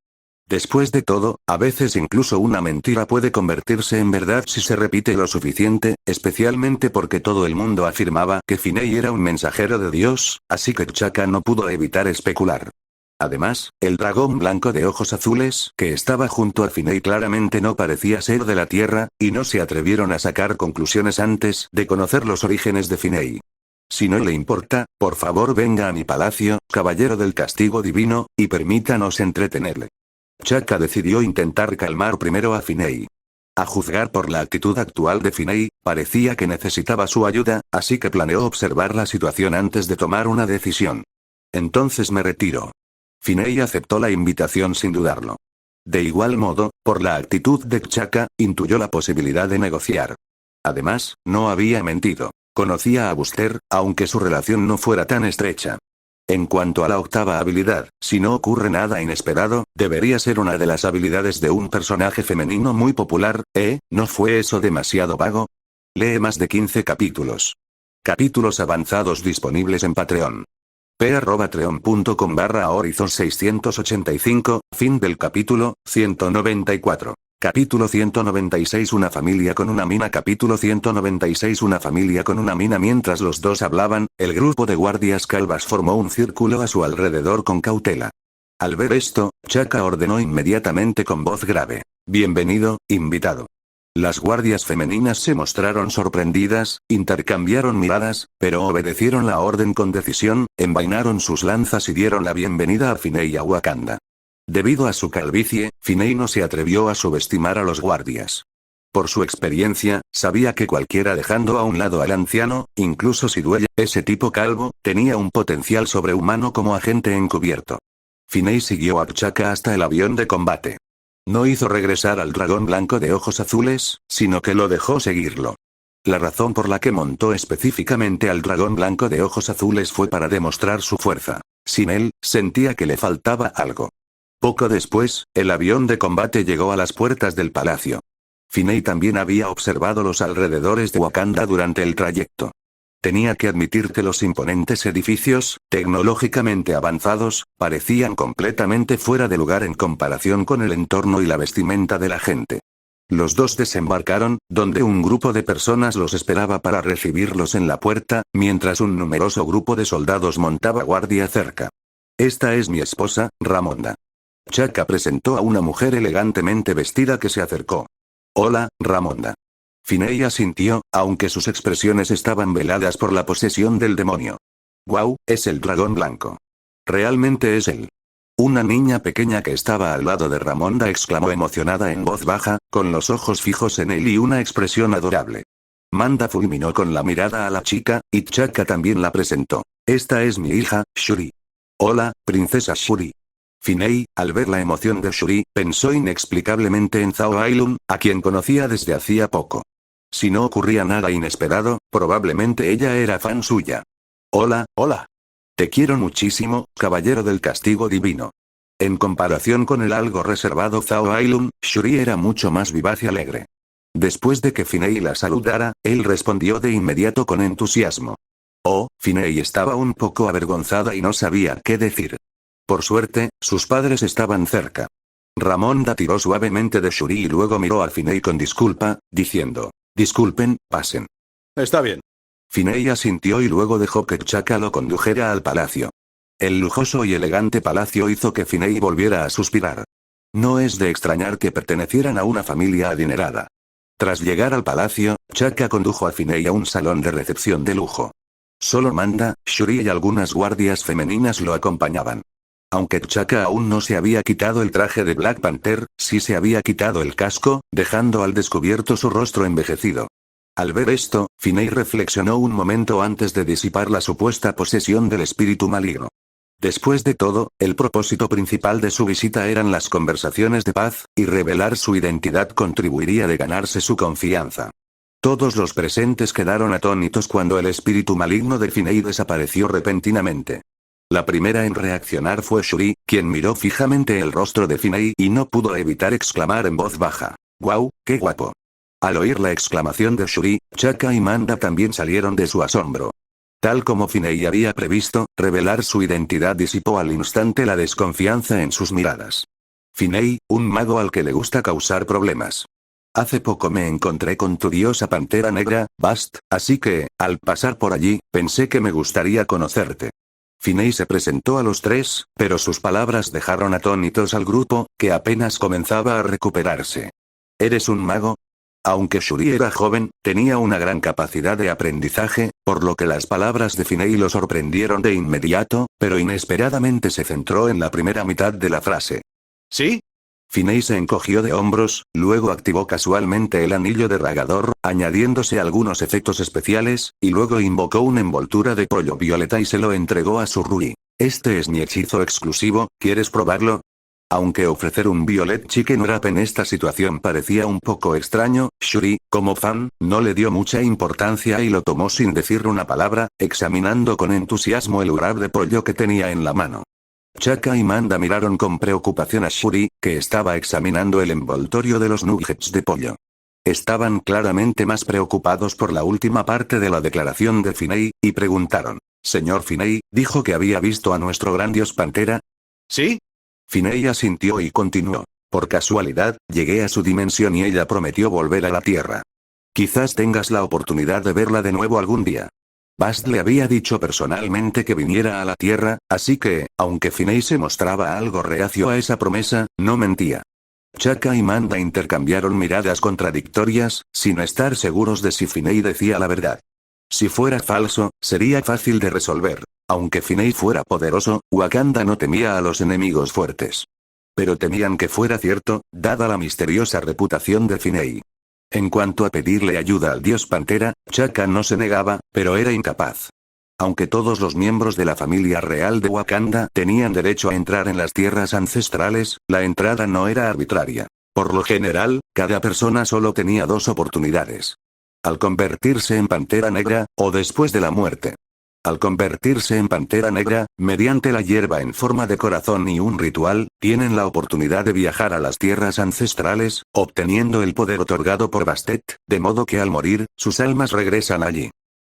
Después de todo, a veces incluso una mentira puede convertirse en verdad si se repite lo suficiente, especialmente porque todo el mundo afirmaba que Finey era un mensajero de Dios, así que T'Chaka no pudo evitar especular. Además, el dragón blanco de ojos azules que estaba junto a Finey claramente no parecía ser de la Tierra, y no se atrevieron a sacar conclusiones antes de conocer los orígenes de Finey. Si no le importa, por favor venga a mi palacio, caballero del castigo divino, y permítanos entretenerle. T'Chaka decidió intentar calmar primero a Finey. A juzgar por la actitud actual de Finey, parecía que necesitaba su ayuda, así que planeó observar la situación antes de tomar una decisión. Entonces me retiro. Finey aceptó la invitación sin dudarlo. De igual modo, por la actitud de T'Chaka, intuyó la posibilidad de negociar. Además, no había mentido. Conocía a Buster, aunque su relación no fuera tan estrecha. En cuanto a la octava habilidad, si no ocurre nada inesperado, debería ser una de las habilidades de un personaje femenino muy popular, ¿eh? ¿No fue eso demasiado vago? Lee más de 15 capítulos. Capítulos avanzados disponibles en Patreon. p@patreon.com/horizon685, fin del capítulo, 194. Capítulo 196 Una familia con una mina Capítulo 196 Una familia con una mina Mientras los dos hablaban, el grupo de guardias calvas formó un círculo a su alrededor con cautela. Al ver esto, T'Chaka ordenó inmediatamente con voz grave. Bienvenido, invitado. Las guardias femeninas se mostraron sorprendidas, intercambiaron miradas, pero obedecieron la orden con decisión, envainaron sus lanzas y dieron la bienvenida a Finey y a Wakanda. Debido a su calvicie, Finey no se atrevió a subestimar a los guardias. Por su experiencia, sabía que cualquiera dejando a un lado al anciano, incluso si duele, ese tipo calvo, tenía un potencial sobrehumano como agente encubierto. Finey siguió a T'Chaka hasta el avión de combate. No hizo regresar al dragón blanco de ojos azules, sino que lo dejó seguirlo. La razón por la que montó específicamente al dragón blanco de ojos azules fue para demostrar su fuerza. Sin él, sentía que le faltaba algo. Poco después, el avión de combate llegó a las puertas del palacio. Finey también había observado los alrededores de Wakanda durante el trayecto. Tenía que admitir que los imponentes edificios, tecnológicamente avanzados, parecían completamente fuera de lugar en comparación con el entorno y la vestimenta de la gente. Los dos desembarcaron, donde un grupo de personas los esperaba para recibirlos en la puerta, mientras un numeroso grupo de soldados montaba guardia cerca. Esta es mi esposa, Ramonda. T'Chaka presentó a una mujer elegantemente vestida que se acercó. Hola, Ramonda. Finey asintió, aunque sus expresiones estaban veladas por la posesión del demonio. Guau, es el dragón blanco. Realmente es él. Una niña pequeña que estaba al lado de Ramonda exclamó emocionada en voz baja, con los ojos fijos en él y una expresión adorable. Manda fulminó con la mirada a la chica, y T'Chaka también la presentó. Esta es mi hija, Shuri. Hola, princesa Shuri. Finey, al ver la emoción de Shuri, pensó inexplicablemente en Zhao Ailun, a quien conocía desde hacía poco. Si no ocurría nada inesperado, probablemente ella era fan suya. Hola, hola. Te quiero muchísimo, caballero del castigo divino. En comparación con el algo reservado Zhao Ailun, Shuri era mucho más vivaz y alegre. Después de que Finey la saludara, él respondió de inmediato con entusiasmo. Oh, Finey estaba un poco avergonzada y no sabía qué decir. Por suerte, sus padres estaban cerca. Ramonda tiró suavemente de Shuri y luego miró a Finey con disculpa, diciendo, disculpen, pasen. Está bien. Finey asintió y luego dejó que T'Chaka lo condujera al palacio. El lujoso y elegante palacio hizo que Finey volviera a suspirar. No es de extrañar que pertenecieran a una familia adinerada. Tras llegar al palacio, T'Chaka condujo a Finey a un salón de recepción de lujo. Solo Manda, Shuri y algunas guardias femeninas lo acompañaban. Aunque T'Chaka aún no se había quitado el traje de Black Panther, sí se había quitado el casco, dejando al descubierto su rostro envejecido. Al ver esto, Finey reflexionó un momento antes de disipar la supuesta posesión del espíritu maligno. Después de todo, el propósito principal de su visita eran las conversaciones de paz, y revelar su identidad contribuiría de ganarse su confianza. Todos los presentes quedaron atónitos cuando el espíritu maligno de Finei desapareció repentinamente. La primera en reaccionar fue Shuri, quien miró fijamente el rostro de Finei y no pudo evitar exclamar en voz baja: «¡Guau, qué guapo!». Al oír la exclamación de Shuri, Chaka y Manda también salieron de su asombro. Tal como Finei había previsto, revelar su identidad disipó al instante la desconfianza en sus miradas. Finei, un mago al que le gusta causar problemas. Hace poco me encontré con tu diosa pantera negra, Bast, así que, al pasar por allí, pensé que me gustaría conocerte. Finei se presentó a los tres, pero sus palabras dejaron atónitos al grupo, que apenas comenzaba a recuperarse. ¿Eres un mago? Aunque Shuri era joven, tenía una gran capacidad de aprendizaje, por lo que las palabras de Finei lo sorprendieron de inmediato, pero inesperadamente se centró en la primera mitad de la frase. ¿Sí? Finei se encogió de hombros, luego activó casualmente el anillo de Ragador, añadiéndose algunos efectos especiales, y luego invocó una envoltura de pollo violeta y se lo entregó a Surrui. Este es mi hechizo exclusivo, ¿quieres probarlo? Aunque ofrecer un Violet Chicken Wrap en esta situación parecía un poco extraño, Shuri, como fan, no le dio mucha importancia y lo tomó sin decir una palabra, examinando con entusiasmo el wrap de pollo que tenía en la mano. Chaka y Manda miraron con preocupación a Shuri, que estaba examinando el envoltorio de los nuggets de pollo. Estaban claramente más preocupados por la última parte de la declaración de Finei, y preguntaron: «Señor Finei, ¿dijo que había visto a nuestro gran dios pantera?» «¿Sí?». Finei asintió y continuó: «Por casualidad, llegué a su dimensión y ella prometió volver a la Tierra. Quizás tengas la oportunidad de verla de nuevo algún día». Bast le había dicho personalmente que viniera a la Tierra, así que, aunque Finei se mostraba algo reacio a esa promesa, no mentía. Chaka y Manda intercambiaron miradas contradictorias, sin estar seguros de si Finei decía la verdad. Si fuera falso, sería fácil de resolver. Aunque Finei fuera poderoso, Wakanda no temía a los enemigos fuertes. Pero temían que fuera cierto, dada la misteriosa reputación de Finei. En cuanto a pedirle ayuda al dios Pantera, Chaka no se negaba, pero era incapaz. Aunque todos los miembros de la familia real de Wakanda tenían derecho a entrar en las tierras ancestrales, la entrada no era arbitraria. Por lo general, cada persona solo tenía dos oportunidades. Al convertirse en Pantera Negra, o después de la muerte. Al convertirse en Pantera Negra, mediante la hierba en forma de corazón y un ritual, tienen la oportunidad de viajar a las tierras ancestrales, obteniendo el poder otorgado por Bastet, de modo que al morir, sus almas regresan allí.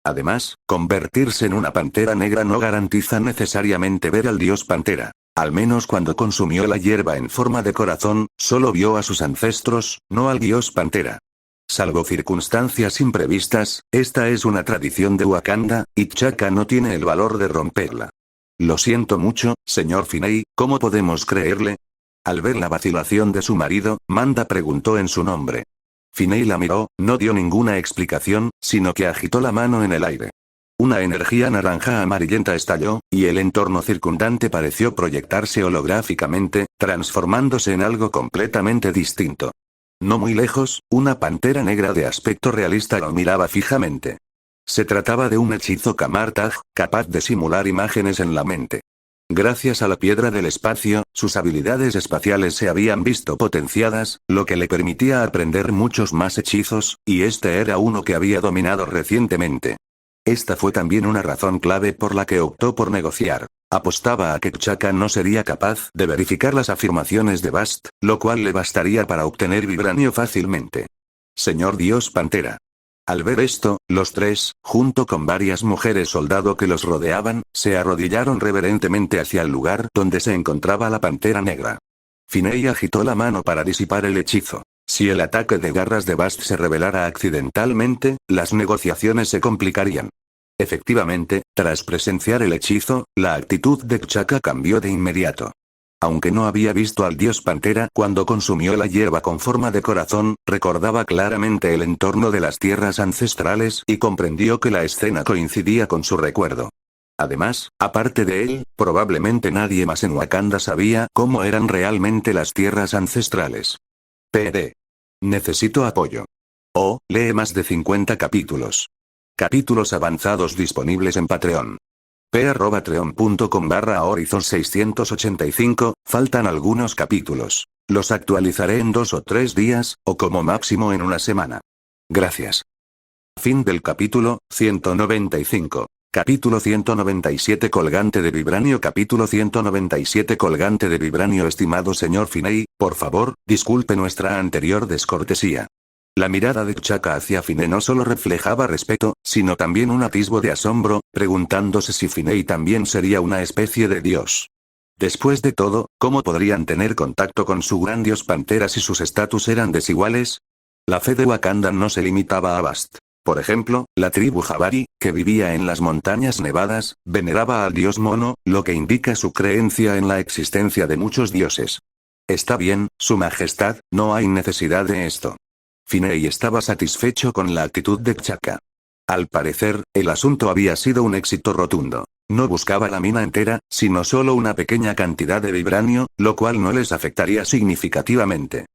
Además, convertirse en una Pantera Negra no garantiza necesariamente ver al dios Pantera. Al menos cuando consumió la hierba en forma de corazón, solo vio a sus ancestros, no al dios Pantera. Salvo circunstancias imprevistas, esta es una tradición de Wakanda, y Chaka no tiene el valor de romperla. Lo siento mucho, señor Finei, ¿cómo podemos creerle? Al ver la vacilación de su marido, Manda preguntó en su nombre. Finei la miró, no dio ninguna explicación, sino que agitó la mano en el aire. Una energía naranja amarillenta estalló, y el entorno circundante pareció proyectarse holográficamente, transformándose en algo completamente distinto. No muy lejos, una pantera negra de aspecto realista lo miraba fijamente. Se trataba de un hechizo Kamartaj, capaz de simular imágenes en la mente. Gracias a la piedra del espacio, sus habilidades espaciales se habían visto potenciadas, lo que le permitía aprender muchos más hechizos, y este era uno que había dominado recientemente. Esta fue también una razón clave por la que optó por negociar. Apostaba a que Chaka no sería capaz de verificar las afirmaciones de Bast, lo cual le bastaría para obtener vibranio fácilmente. Señor Dios Pantera. Al ver esto, los tres, junto con varias mujeres soldado que los rodeaban, se arrodillaron reverentemente hacia el lugar donde se encontraba la Pantera Negra. Finei agitó la mano para disipar el hechizo. Si el ataque de garras de Bast se revelara accidentalmente, las negociaciones se complicarían. Efectivamente, tras presenciar el hechizo, la actitud de Chaka cambió de inmediato. Aunque no había visto al dios Pantera cuando consumió la hierba con forma de corazón, recordaba claramente el entorno de las tierras ancestrales y comprendió que la escena coincidía con su recuerdo. Además, aparte de él, probablemente nadie más en Wakanda sabía cómo eran realmente las tierras ancestrales. PD. Necesito apoyo. Oh, lee más de 50 capítulos. Capítulos avanzados disponibles en Patreon. p@treon.com/horizon685, faltan algunos capítulos. Los actualizaré en 2 o 3 días, o como máximo en una semana. Gracias. Fin del capítulo 195. Capítulo 197 Colgante de vibranio. Capítulo 197 Colgante de vibranio. Estimado señor Finney, por favor, disculpe nuestra anterior descortesía. La mirada de Chaka hacia Finney no solo reflejaba respeto, sino también un atisbo de asombro, preguntándose si Finney también sería una especie de dios. Después de todo, ¿cómo podrían tener contacto con su gran dios Pantera si sus estatus eran desiguales? La fe de Wakanda no se limitaba a Bast. Por ejemplo, la tribu Jabari, que vivía en las montañas nevadas, veneraba al dios Mono, lo que indica su creencia en la existencia de muchos dioses. Está bien, su majestad, no hay necesidad de esto. Finney estaba satisfecho con la actitud de Chaka. Al parecer, el asunto había sido un éxito rotundo. No buscaba la mina entera, sino solo una pequeña cantidad de vibranio, lo cual no les afectaría significativamente.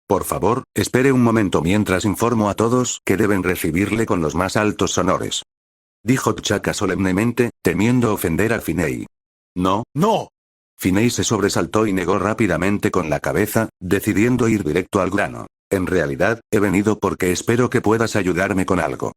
Por favor, espere un momento mientras informo a todos que deben recibirle con los más altos honores. Dijo Chaka solemnemente, temiendo ofender a Finney. No, no. Finney se sobresaltó y negó rápidamente con la cabeza, decidiendo ir directo al grano. En realidad, he venido porque espero que puedas ayudarme con algo.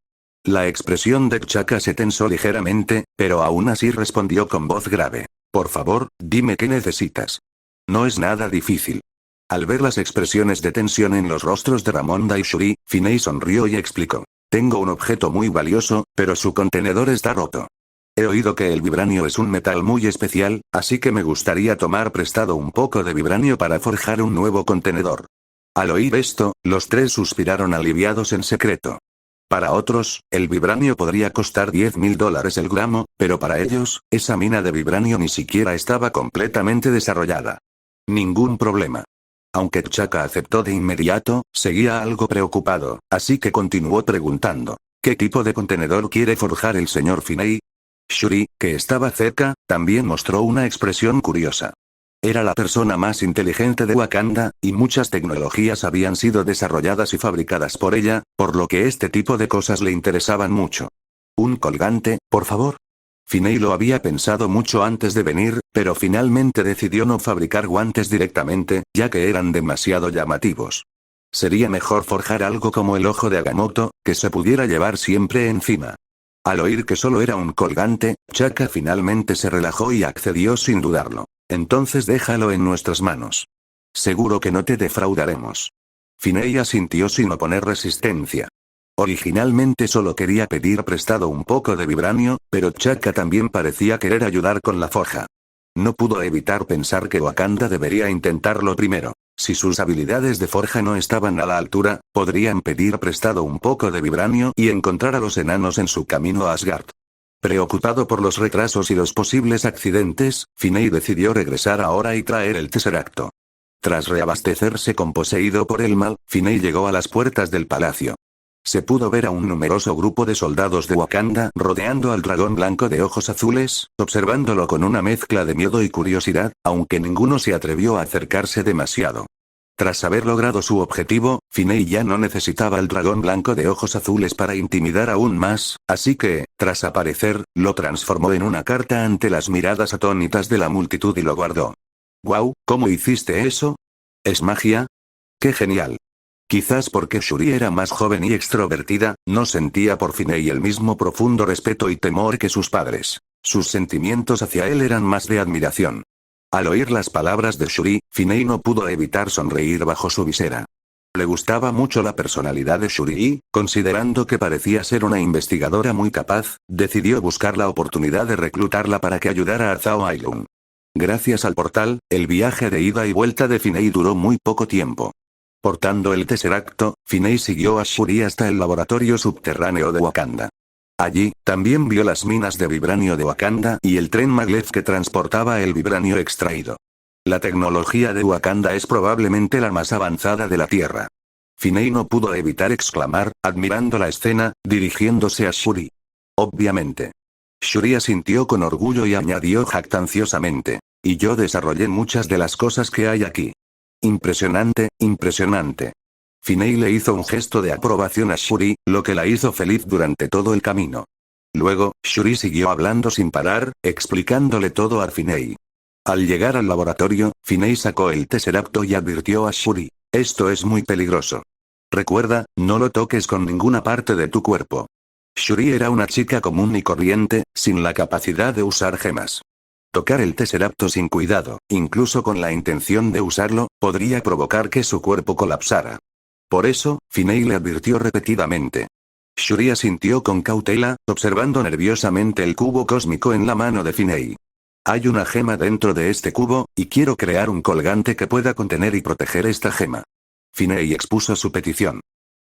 La expresión de Chaka se tensó ligeramente, pero aún así respondió con voz grave. Por favor, dime qué necesitas. No es nada difícil. Al ver las expresiones de tensión en los rostros de Ramonda y Shuri, Finney sonrió y explicó. Tengo un objeto muy valioso, pero su contenedor está roto. He oído que el vibranio es un metal muy especial, así que me gustaría tomar prestado un poco de vibranio para forjar un nuevo contenedor. Al oír esto, los tres suspiraron aliviados en secreto. Para otros, el vibranio podría costar $10.000 el gramo, pero para ellos, esa mina de vibranio ni siquiera estaba completamente desarrollada. Ningún problema. Aunque Chaka aceptó de inmediato, seguía algo preocupado, así que continuó preguntando. ¿Qué tipo de contenedor quiere forjar el señor Finney? Shuri, que estaba cerca, también mostró una expresión curiosa. Era la persona más inteligente de Wakanda, y muchas tecnologías habían sido desarrolladas y fabricadas por ella, por lo que este tipo de cosas le interesaban mucho. ¿Un colgante, por favor? Finney lo había pensado mucho antes de venir, pero finalmente decidió no fabricar guantes directamente, ya que eran demasiado llamativos. Sería mejor forjar algo como el ojo de Agamotto, que se pudiera llevar siempre encima. Al oír que solo era un colgante, Chaka finalmente se relajó y accedió sin dudarlo. Entonces déjalo en nuestras manos. Seguro que no te defraudaremos. Finney asintió sin oponer resistencia. Originalmente solo quería pedir prestado un poco de vibranio, pero Chaka también parecía querer ayudar con la forja. No pudo evitar pensar que Wakanda debería intentarlo primero. Si sus habilidades de forja no estaban a la altura, podrían pedir prestado un poco de vibranio y encontrar a los enanos en su camino a Asgard. Preocupado por los retrasos y los posibles accidentes, Finney decidió regresar ahora y traer el Tesseracto. Tras reabastecerse con poseído por el mal, Finney llegó a las puertas del palacio. Se pudo ver a un numeroso grupo de soldados de Wakanda rodeando al dragón blanco de ojos azules, observándolo con una mezcla de miedo y curiosidad, aunque ninguno se atrevió a acercarse demasiado. Tras haber logrado su objetivo, Finney ya no necesitaba al dragón blanco de ojos azules para intimidar aún más, así que, tras aparecer, lo transformó en una carta ante las miradas atónitas de la multitud y lo guardó. «¡Guau! ¿Cómo hiciste eso? ¿Es magia? ¡Qué genial!». Quizás porque Shuri era más joven y extrovertida, no sentía por Finney el mismo profundo respeto y temor que sus padres. Sus sentimientos hacia él eran más de admiración. Al oír las palabras de Shuri, Finney no pudo evitar sonreír bajo su visera. Le gustaba mucho la personalidad de Shuri y, considerando que parecía ser una investigadora muy capaz, decidió buscar la oportunidad de reclutarla para que ayudara a Zhao Ailun. Gracias al portal, el viaje de ida y vuelta de Finney duró muy poco tiempo. Portando el Tesseracto, Finney siguió a Shuri hasta el laboratorio subterráneo de Wakanda. Allí, también vio las minas de vibranio de Wakanda y el tren maglev que transportaba el vibranio extraído. La tecnología de Wakanda es probablemente la más avanzada de la Tierra. Finney no pudo evitar exclamar, admirando la escena, dirigiéndose a Shuri. Obviamente. Shuri asintió con orgullo y añadió jactanciosamente. Y yo desarrollé muchas de las cosas que hay aquí. Impresionante, impresionante. Finney le hizo un gesto de aprobación a Shuri, lo que la hizo feliz durante todo el camino. Luego, Shuri siguió hablando sin parar, explicándole todo a Finei. Al llegar al laboratorio, Finei sacó el Tesseracto y advirtió a Shuri. Esto es muy peligroso. Recuerda, no lo toques con ninguna parte de tu cuerpo. Shuri era una chica común y corriente, sin la capacidad de usar gemas. Tocar el Tesseracto sin cuidado, incluso con la intención de usarlo, podría provocar que su cuerpo colapsara. Por eso, Finei le advirtió repetidamente. Shuri asintió con cautela, observando nerviosamente el cubo cósmico en la mano de Finei. Hay una gema dentro de este cubo, y quiero crear un colgante que pueda contener y proteger esta gema. Finei expuso su petición.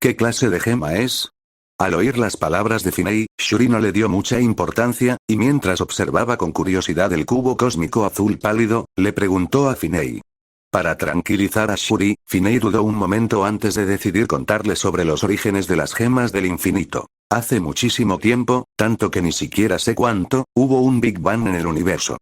¿Qué clase de gema es? Al oír las palabras de Finei, Shuri no le dio mucha importancia, y mientras observaba con curiosidad el cubo cósmico azul pálido, le preguntó a Finei. Para tranquilizar a Shuri, Finei dudó un momento antes de decidir contarle sobre los orígenes de las gemas del infinito. Hace muchísimo tiempo, tanto que ni siquiera sé cuánto, hubo un Big Bang en el universo.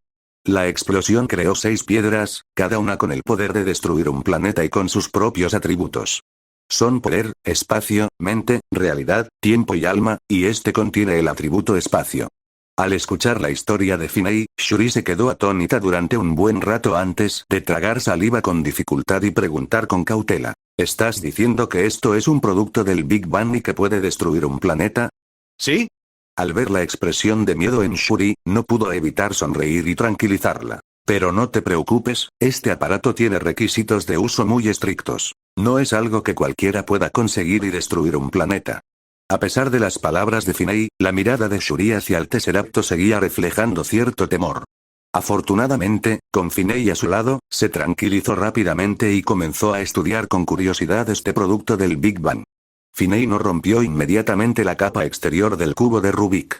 La explosión creó 6 piedras, cada una con el poder de destruir un planeta y con sus propios atributos. Son poder, espacio, mente, realidad, tiempo y alma, y este contiene el atributo espacio. Al escuchar la historia de Finei, Shuri se quedó atónita durante un buen rato antes de tragar saliva con dificultad y preguntar con cautela. ¿Estás diciendo que esto es un producto del Big Bang y que puede destruir un planeta? ¿Sí? Al ver la expresión de miedo en Shuri, no pudo evitar sonreír y tranquilizarla. Pero no te preocupes, este aparato tiene requisitos de uso muy estrictos. No es algo que cualquiera pueda conseguir y destruir un planeta. A pesar de las palabras de Finei, la mirada de Shuri hacia el Tesseracto seguía reflejando cierto temor. Afortunadamente, con Finei a su lado, se tranquilizó rápidamente y comenzó a estudiar con curiosidad este producto del Big Bang. Finei no rompió inmediatamente la capa exterior del cubo de Rubik.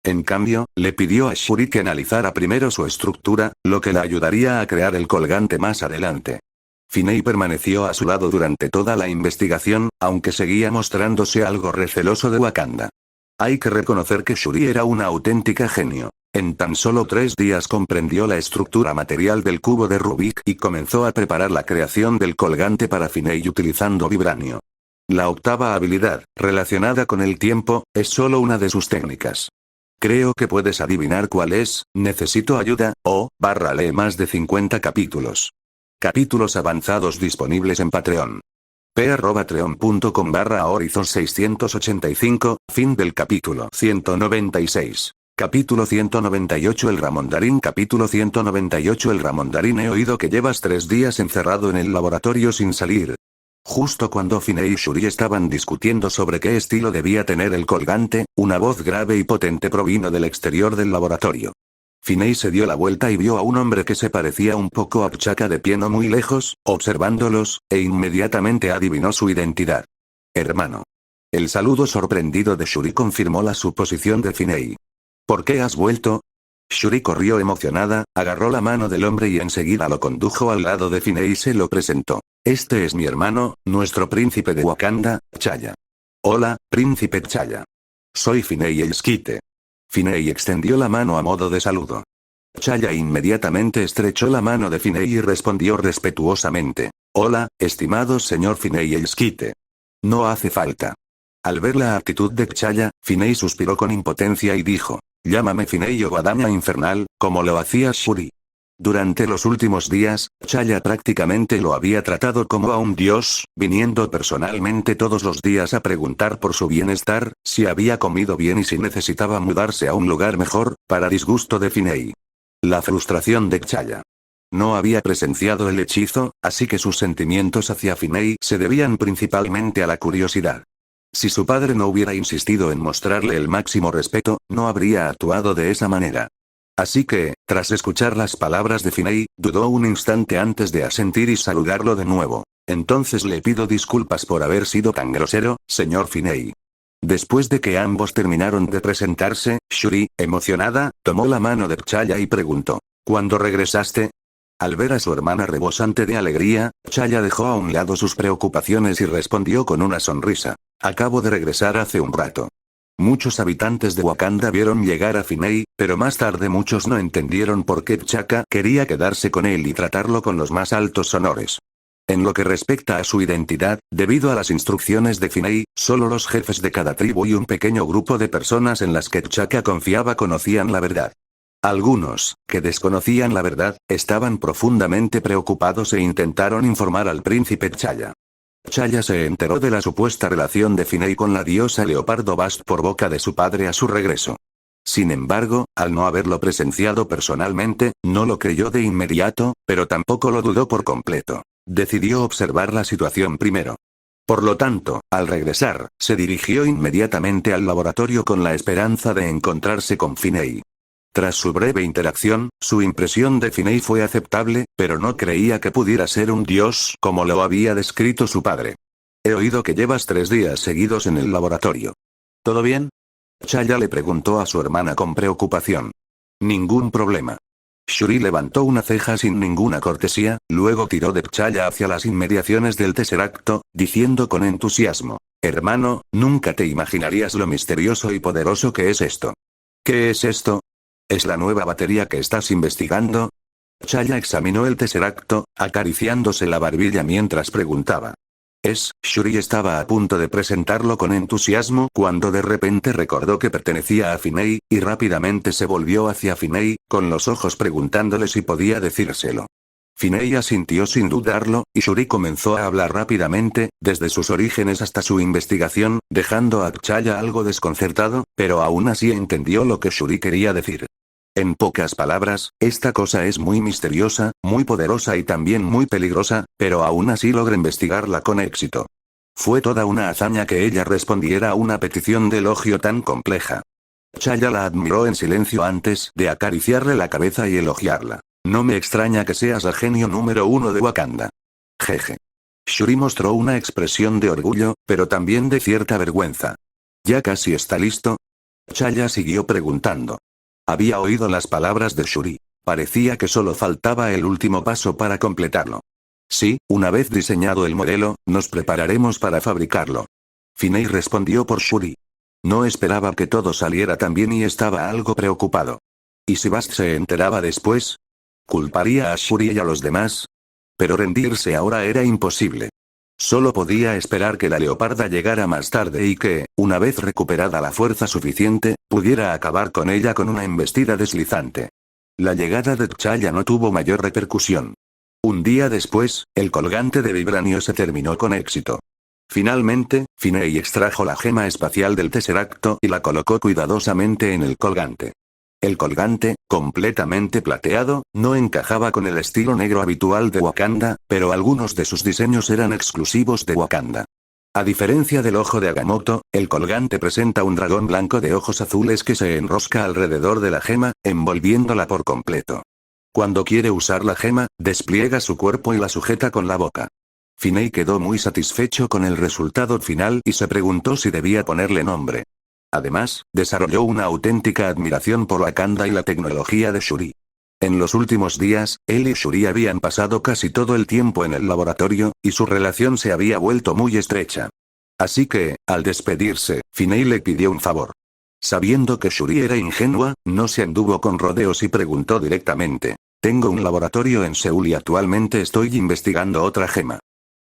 En cambio, le pidió a Shuri que analizara primero su estructura, lo que le ayudaría a crear el colgante más adelante. Finei permaneció a su lado durante toda la investigación, aunque seguía mostrándose algo receloso de Wakanda. Hay que reconocer que Shuri era una auténtica genio. En tan solo 3 días comprendió la estructura material del cubo de Rubik y comenzó a preparar la creación del colgante para Finei utilizando vibranio. La octava habilidad, relacionada con el tiempo, es solo una de sus técnicas. Creo que puedes adivinar cuál es. Necesito ayuda, lee más de 50 capítulos. Capítulos avanzados disponibles en Patreon. p@patreon.com/horizon 685, fin del capítulo 196. Capítulo 198 El Ramondarín. Capítulo 198 El Ramondarín. He oído que llevas 3 días encerrado en el laboratorio sin salir. Justo cuando Finei y Shuri estaban discutiendo sobre qué estilo debía tener el colgante, una voz grave y potente provino del exterior del laboratorio. Finei se dio la vuelta y vio a un hombre que se parecía un poco a T'Chaka de pie no muy lejos, observándolos, e inmediatamente adivinó su identidad. Hermano. El saludo sorprendido de Shuri confirmó la suposición de Finei. ¿Por qué has vuelto? Shuri corrió emocionada, agarró la mano del hombre y enseguida lo condujo al lado de Finei y se lo presentó. Este es mi hermano, nuestro príncipe de Wakanda, T'Challa. Hola, príncipe T'Challa. Soy Finei el Esquite. Finei extendió la mano a modo de saludo. T'Challa inmediatamente estrechó la mano de Finei y respondió respetuosamente. Hola, estimado señor Finei el Esquite. No hace falta. Al ver la actitud de T'Challa, Finei suspiró con impotencia y dijo. Llámame Finei o Guadaña Infernal, como lo hacía Shuri. Durante los últimos días, T'Challa prácticamente lo había tratado como a un dios, viniendo personalmente todos los días a preguntar por su bienestar, si había comido bien y si necesitaba mudarse a un lugar mejor, para disgusto de Finei. La frustración de T'Challa. No había presenciado el hechizo, así que sus sentimientos hacia Finei se debían principalmente a la curiosidad. Si su padre no hubiera insistido en mostrarle el máximo respeto, no habría actuado de esa manera. Así que, tras escuchar las palabras de Finei, dudó un instante antes de asentir y saludarlo de nuevo. Entonces le pido disculpas por haber sido tan grosero, señor Finei. Después de que ambos terminaron de presentarse, Shuri, emocionada, tomó la mano de T'Challa y preguntó. ¿Cuándo regresaste? Al ver a su hermana rebosante de alegría, T'Challa dejó a un lado sus preocupaciones y respondió con una sonrisa. Acabo de regresar hace un rato. Muchos habitantes de Wakanda vieron llegar a Finei, pero más tarde muchos no entendieron por qué T'Chaka quería quedarse con él y tratarlo con los más altos honores. En lo que respecta a su identidad, debido a las instrucciones de Finei, solo los jefes de cada tribu y un pequeño grupo de personas en las que T'Chaka confiaba conocían la verdad. Algunos, que desconocían la verdad, estaban profundamente preocupados e intentaron informar al príncipe T'Challa. T'Challa se enteró de la supuesta relación de Finei con la diosa Leopardo Bast por boca de su padre a su regreso. Sin embargo, al no haberlo presenciado personalmente, no lo creyó de inmediato, pero tampoco lo dudó por completo. Decidió observar la situación primero. Por lo tanto, al regresar, se dirigió inmediatamente al laboratorio con la esperanza de encontrarse con Finei. Tras su breve interacción, su impresión de Finei fue aceptable, pero no creía que pudiera ser un dios como lo había descrito su padre. He oído que llevas 3 días seguidos en el laboratorio. ¿Todo bien? T'Challa le preguntó a su hermana con preocupación. Ningún problema. Shuri levantó una ceja sin ninguna cortesía, luego tiró de T'Challa hacia las inmediaciones del Tesseracto, diciendo con entusiasmo: hermano, nunca te imaginarías lo misterioso y poderoso que es esto. ¿Qué es esto? ¿Es la nueva batería que estás investigando? T'Challa examinó el Tesseracto, acariciándose la barbilla mientras preguntaba. Shuri estaba a punto de presentarlo con entusiasmo cuando de repente recordó que pertenecía a Finei, y rápidamente se volvió hacia Finei, con los ojos preguntándole si podía decírselo. Finei asintió sin dudarlo, y Shuri comenzó a hablar rápidamente, desde sus orígenes hasta su investigación, dejando a T'Challa algo desconcertado, pero aún así entendió lo que Shuri quería decir. En pocas palabras, esta cosa es muy misteriosa, muy poderosa y también muy peligrosa, pero aún así logra investigarla con éxito. Fue toda una hazaña que ella respondiera a una petición de elogio tan compleja. T'Challa la admiró en silencio antes de acariciarle la cabeza y elogiarla. No me extraña que seas la genio número 1 de Wakanda. Jeje. Shuri mostró una expresión de orgullo, pero también de cierta vergüenza. ¿Ya casi está listo? T'Challa siguió preguntando. Había oído las palabras de Shuri. Parecía que solo faltaba el último paso para completarlo. Sí, una vez diseñado el modelo, nos prepararemos para fabricarlo. Finei respondió por Shuri. No esperaba que todo saliera tan bien y estaba algo preocupado. ¿Y si Bast se enteraba después? ¿Culparía a Shuri y a los demás? Pero rendirse ahora era imposible. Solo podía esperar que la leoparda llegara más tarde y que, una vez recuperada la fuerza suficiente, pudiera acabar con ella con una embestida deslizante. La llegada de T'Challa no tuvo mayor repercusión. Un día después, el colgante de vibranio se terminó con éxito. Finalmente, Finei extrajo la gema espacial del Tesseracto y la colocó cuidadosamente en el colgante. El colgante, completamente plateado, no encajaba con el estilo negro habitual de Wakanda, pero algunos de sus diseños eran exclusivos de Wakanda. A diferencia del ojo de Agamotto, el colgante presenta un dragón blanco de ojos azules que se enrosca alrededor de la gema, envolviéndola por completo. Cuando quiere usar la gema, despliega su cuerpo y la sujeta con la boca. Finei quedó muy satisfecho con el resultado final y se preguntó si debía ponerle nombre. Además, desarrolló una auténtica admiración por Wakanda y la tecnología de Shuri. En los últimos días, él y Shuri habían pasado casi todo el tiempo en el laboratorio, y su relación se había vuelto muy estrecha. Así que, al despedirse, Finei le pidió un favor. Sabiendo que Shuri era ingenua, no se anduvo con rodeos y preguntó directamente. Tengo un laboratorio en Seúl y actualmente estoy investigando otra gema.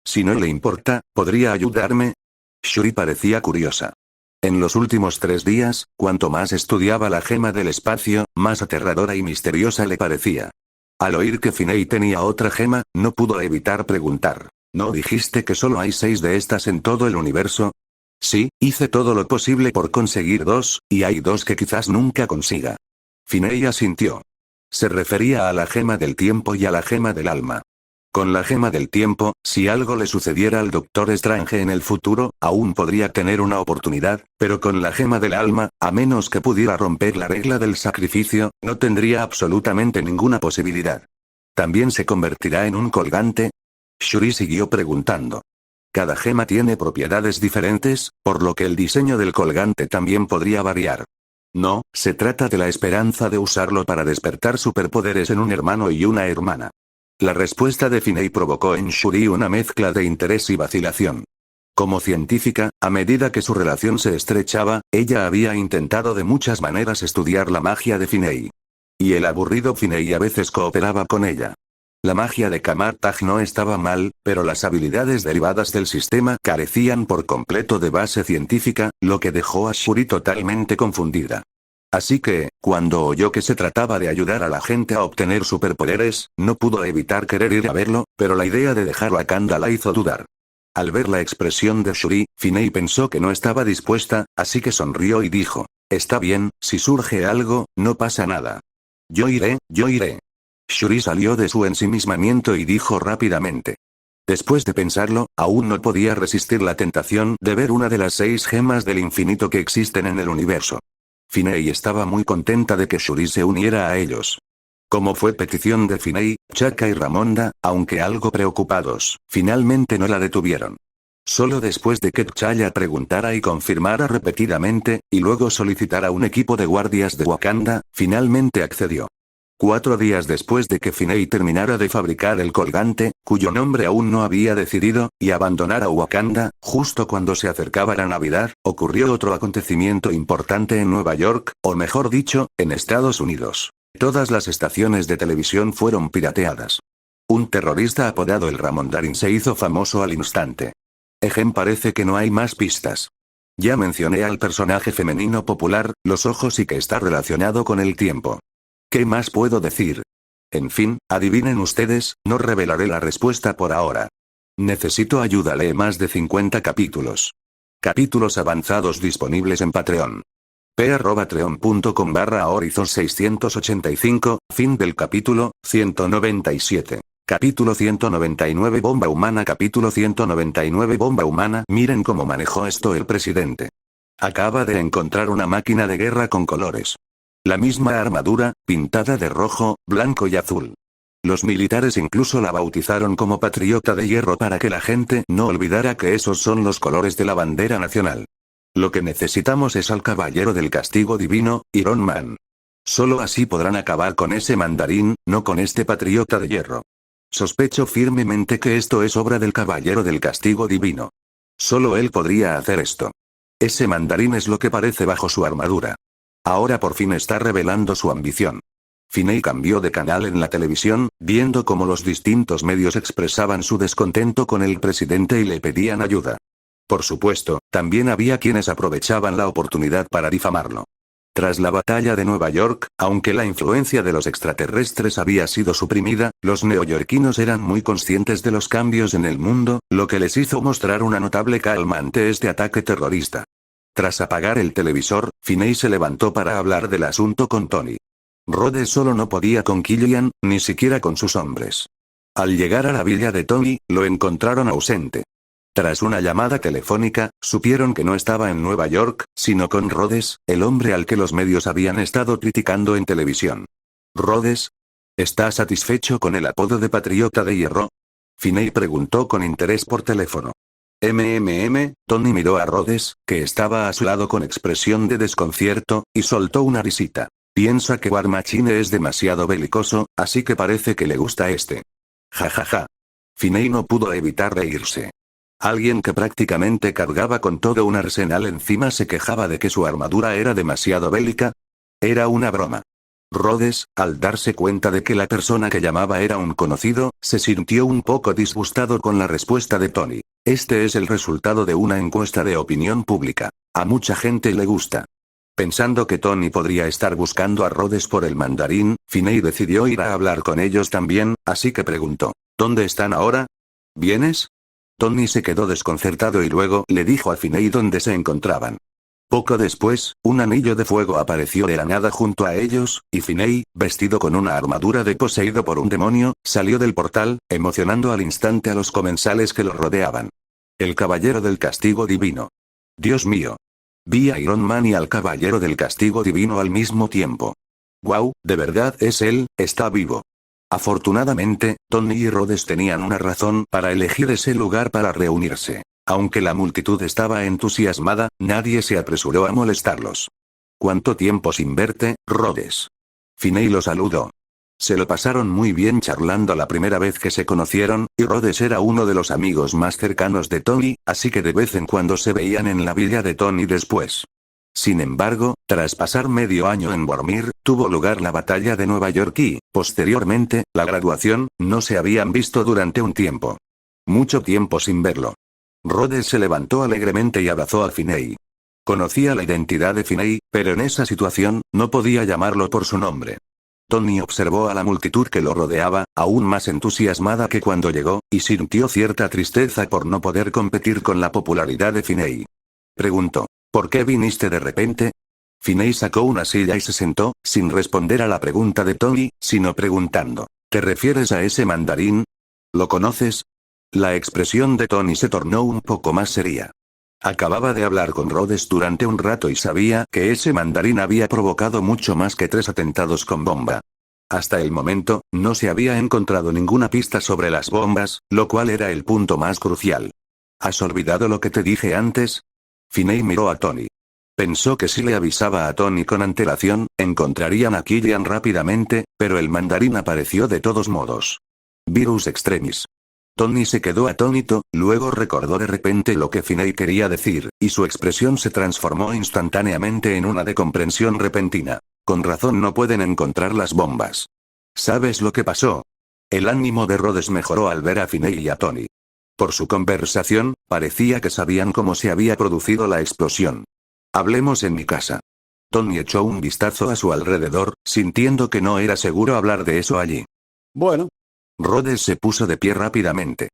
Si no le importa, ¿podría ayudarme? Shuri parecía curiosa. En los últimos 3 días, cuanto más estudiaba la gema del espacio, más aterradora y misteriosa le parecía. Al oír que Finei tenía otra gema, no pudo evitar preguntar. ¿No dijiste que solo hay 6 de estas en todo el universo? Sí, hice todo lo posible por conseguir 2, y hay 2 que quizás nunca consiga. Finei asintió. Se refería a la gema del tiempo y a la gema del alma. Con la gema del tiempo, si algo le sucediera al Doctor Strange en el futuro, aún podría tener una oportunidad, pero con la gema del alma, a menos que pudiera romper la regla del sacrificio, no tendría absolutamente ninguna posibilidad. ¿También se convertirá en un colgante? Shuri siguió preguntando. Cada gema tiene propiedades diferentes, por lo que el diseño del colgante también podría variar. No, se trata de la esperanza de usarlo para despertar superpoderes en un hermano y una hermana. La respuesta de Finei provocó en Shuri una mezcla de interés y vacilación. Como científica, a medida que su relación se estrechaba, ella había intentado de muchas maneras estudiar la magia de Finei. Y el aburrido Finei a veces cooperaba con ella. La magia de Kamartag no estaba mal, pero las habilidades derivadas del sistema carecían por completo de base científica, lo que dejó a Shuri totalmente confundida. Así que, cuando oyó que se trataba de ayudar a la gente a obtener superpoderes, no pudo evitar querer ir a verlo, pero la idea de dejar Wakanda la hizo dudar. Al ver la expresión de Shuri, Finney pensó que no estaba dispuesta, así que sonrió y dijo: «Está bien, si surge algo, no pasa nada. Yo iré, yo iré». Shuri salió de su ensimismamiento y dijo rápidamente. Después de pensarlo, aún no podía resistir la tentación de ver una de las 6 gemas del infinito que existen en el universo. Finney estaba muy contenta de que Shuri se uniera a ellos. Como fue petición de Finney, Chaka y Ramonda, aunque algo preocupados, finalmente no la detuvieron. Solo después de que T'Challa preguntara y confirmara repetidamente, y luego solicitara un equipo de guardias de Wakanda, finalmente accedió. 4 días después de que Finney terminara de fabricar el colgante, cuyo nombre aún no había decidido, y abandonara Wakanda, justo cuando se acercaba la Navidad, ocurrió otro acontecimiento importante en Nueva York, o mejor dicho, en Estados Unidos. Todas las estaciones de televisión fueron pirateadas. Un terrorista apodado el Ramondarin se hizo famoso al instante. Parece que no hay más pistas. Ya mencioné al personaje femenino popular, los ojos y que está relacionado con el tiempo. ¿Qué más puedo decir? En fin, adivinen ustedes, no revelaré la respuesta por ahora. Necesito ayuda, lee más de 50 capítulos. Capítulos avanzados disponibles en Patreon. p@patreon.com/Horizon 685, fin del capítulo, 197. Capítulo 199 Bomba humana. Capítulo 199 Bomba humana. Miren cómo manejó esto el presidente. Acaba de encontrar una máquina de guerra con colores. La misma armadura, pintada de rojo, blanco y azul. Los militares incluso la bautizaron como Patriota de Hierro para que la gente no olvidara que esos son los colores de la bandera nacional. Lo que necesitamos es al Caballero del Castigo Divino, Iron Man. Solo así podrán acabar con ese mandarín, no con este Patriota de Hierro. Sospecho firmemente que esto es obra del Caballero del Castigo Divino. Solo él podría hacer esto. Ese mandarín es lo que parece bajo su armadura. Ahora por fin está revelando su ambición. Finney cambió de canal en la televisión, viendo cómo los distintos medios expresaban su descontento con el presidente y le pedían ayuda. Por supuesto, también había quienes aprovechaban la oportunidad para difamarlo. Tras la batalla de Nueva York, aunque la influencia de los extraterrestres había sido suprimida, los neoyorquinos eran muy conscientes de los cambios en el mundo, lo que les hizo mostrar una notable calma ante este ataque terrorista. Tras apagar el televisor, Finney se levantó para hablar del asunto con Tony. Rhodes solo no podía con Killian, ni siquiera con sus hombres. Al llegar a la villa de Tony, lo encontraron ausente. Tras una llamada telefónica, supieron que no estaba en Nueva York, sino con Rhodes, el hombre al que los medios habían estado criticando en televisión. ¿Rhodes? ¿Está satisfecho con el apodo de Patriota de Hierro? Finney preguntó con interés por teléfono. Tony miró a Rhodes, que estaba a su lado con expresión de desconcierto, y soltó una risita. Piensa que War Machine es demasiado belicoso, así que parece que le gusta este. Ja. Finney no pudo evitar reírse. Alguien que prácticamente cargaba con todo un arsenal encima se quejaba de que su armadura era demasiado bélica. Era una broma. Rhodes, al darse cuenta de que la persona que llamaba era un conocido, se sintió un poco disgustado con la respuesta de Tony. Este es el resultado de una encuesta de opinión pública. A mucha gente le gusta. Pensando que Tony podría estar buscando a Rhodes por el mandarín, Finney decidió ir a hablar con ellos también, así que preguntó: ¿Dónde están ahora? ¿Vienes? Tony se quedó desconcertado y luego le dijo a Finney dónde se encontraban. Poco después, un anillo de fuego apareció de la nada junto a ellos, y Finney, vestido con una armadura de poseído por un demonio, salió del portal, emocionando al instante a los comensales que lo rodeaban. El Caballero del Castigo Divino. Dios mío. Vi a Iron Man y al Caballero del Castigo Divino al mismo tiempo. Wow, de verdad es él, está vivo. Afortunadamente, Tony y Rhodes tenían una razón para elegir ese lugar para reunirse. Aunque la multitud estaba entusiasmada, nadie se apresuró a molestarlos. ¿Cuánto tiempo sin verte, Rhodes? Finney lo saludó. Se lo pasaron muy bien charlando la primera vez que se conocieron, y Rhodes era uno de los amigos más cercanos de Tony, así que de vez en cuando se veían en la villa de Tony después. Sin embargo, tras pasar medio año en Vormir, tuvo lugar la batalla de Nueva York y, posteriormente, la graduación, no se habían visto durante un tiempo. Mucho tiempo sin verlo. Rhodes se levantó alegremente y abrazó a Finney. Conocía la identidad de Finney, pero en esa situación, no podía llamarlo por su nombre. Tony observó a la multitud que lo rodeaba, aún más entusiasmada que cuando llegó, y sintió cierta tristeza por no poder competir con la popularidad de Finney. Preguntó, ¿por qué viniste de repente? Finney sacó una silla y se sentó, sin responder a la pregunta de Tony, sino preguntando, ¿te refieres a ese mandarín? ¿Lo conoces? La expresión de Tony se tornó un poco más seria. Acababa de hablar con Rhodes durante un rato y sabía que ese mandarín había provocado mucho más que 3 atentados con bomba. Hasta el momento, no se había encontrado ninguna pista sobre las bombas, lo cual era el punto más crucial. ¿Has olvidado lo que te dije antes? Finney miró a Tony. Pensó que si le avisaba a Tony con antelación, encontrarían a Killian rápidamente, pero el mandarín apareció de todos modos. Virus Extremis. Tony se quedó atónito, luego recordó de repente lo que Finney quería decir, y su expresión se transformó instantáneamente en una de comprensión repentina. Con razón no pueden encontrar las bombas. ¿Sabes lo que pasó? El ánimo de Rhodes mejoró al ver a Finney y a Tony. Por su conversación, parecía que sabían cómo se había producido la explosión. Hablemos en mi casa. Tony echó un vistazo a su alrededor, sintiendo que no era seguro hablar de eso allí. Bueno. Rhodes se puso de pie rápidamente.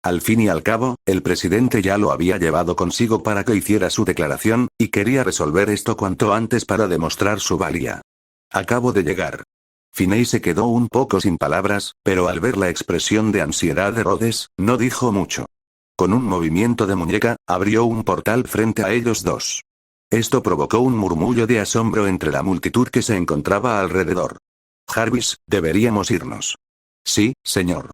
Al fin y al cabo, el presidente ya lo había llevado consigo para que hiciera su declaración, y quería resolver esto cuanto antes para demostrar su valía. Acabo de llegar. Finney se quedó un poco sin palabras, pero al ver la expresión de ansiedad de Rhodes, no dijo mucho. Con un movimiento de muñeca, abrió un portal frente a ellos dos. Esto provocó un murmullo de asombro entre la multitud que se encontraba alrededor. Jarvis, deberíamos irnos. Sí, señor.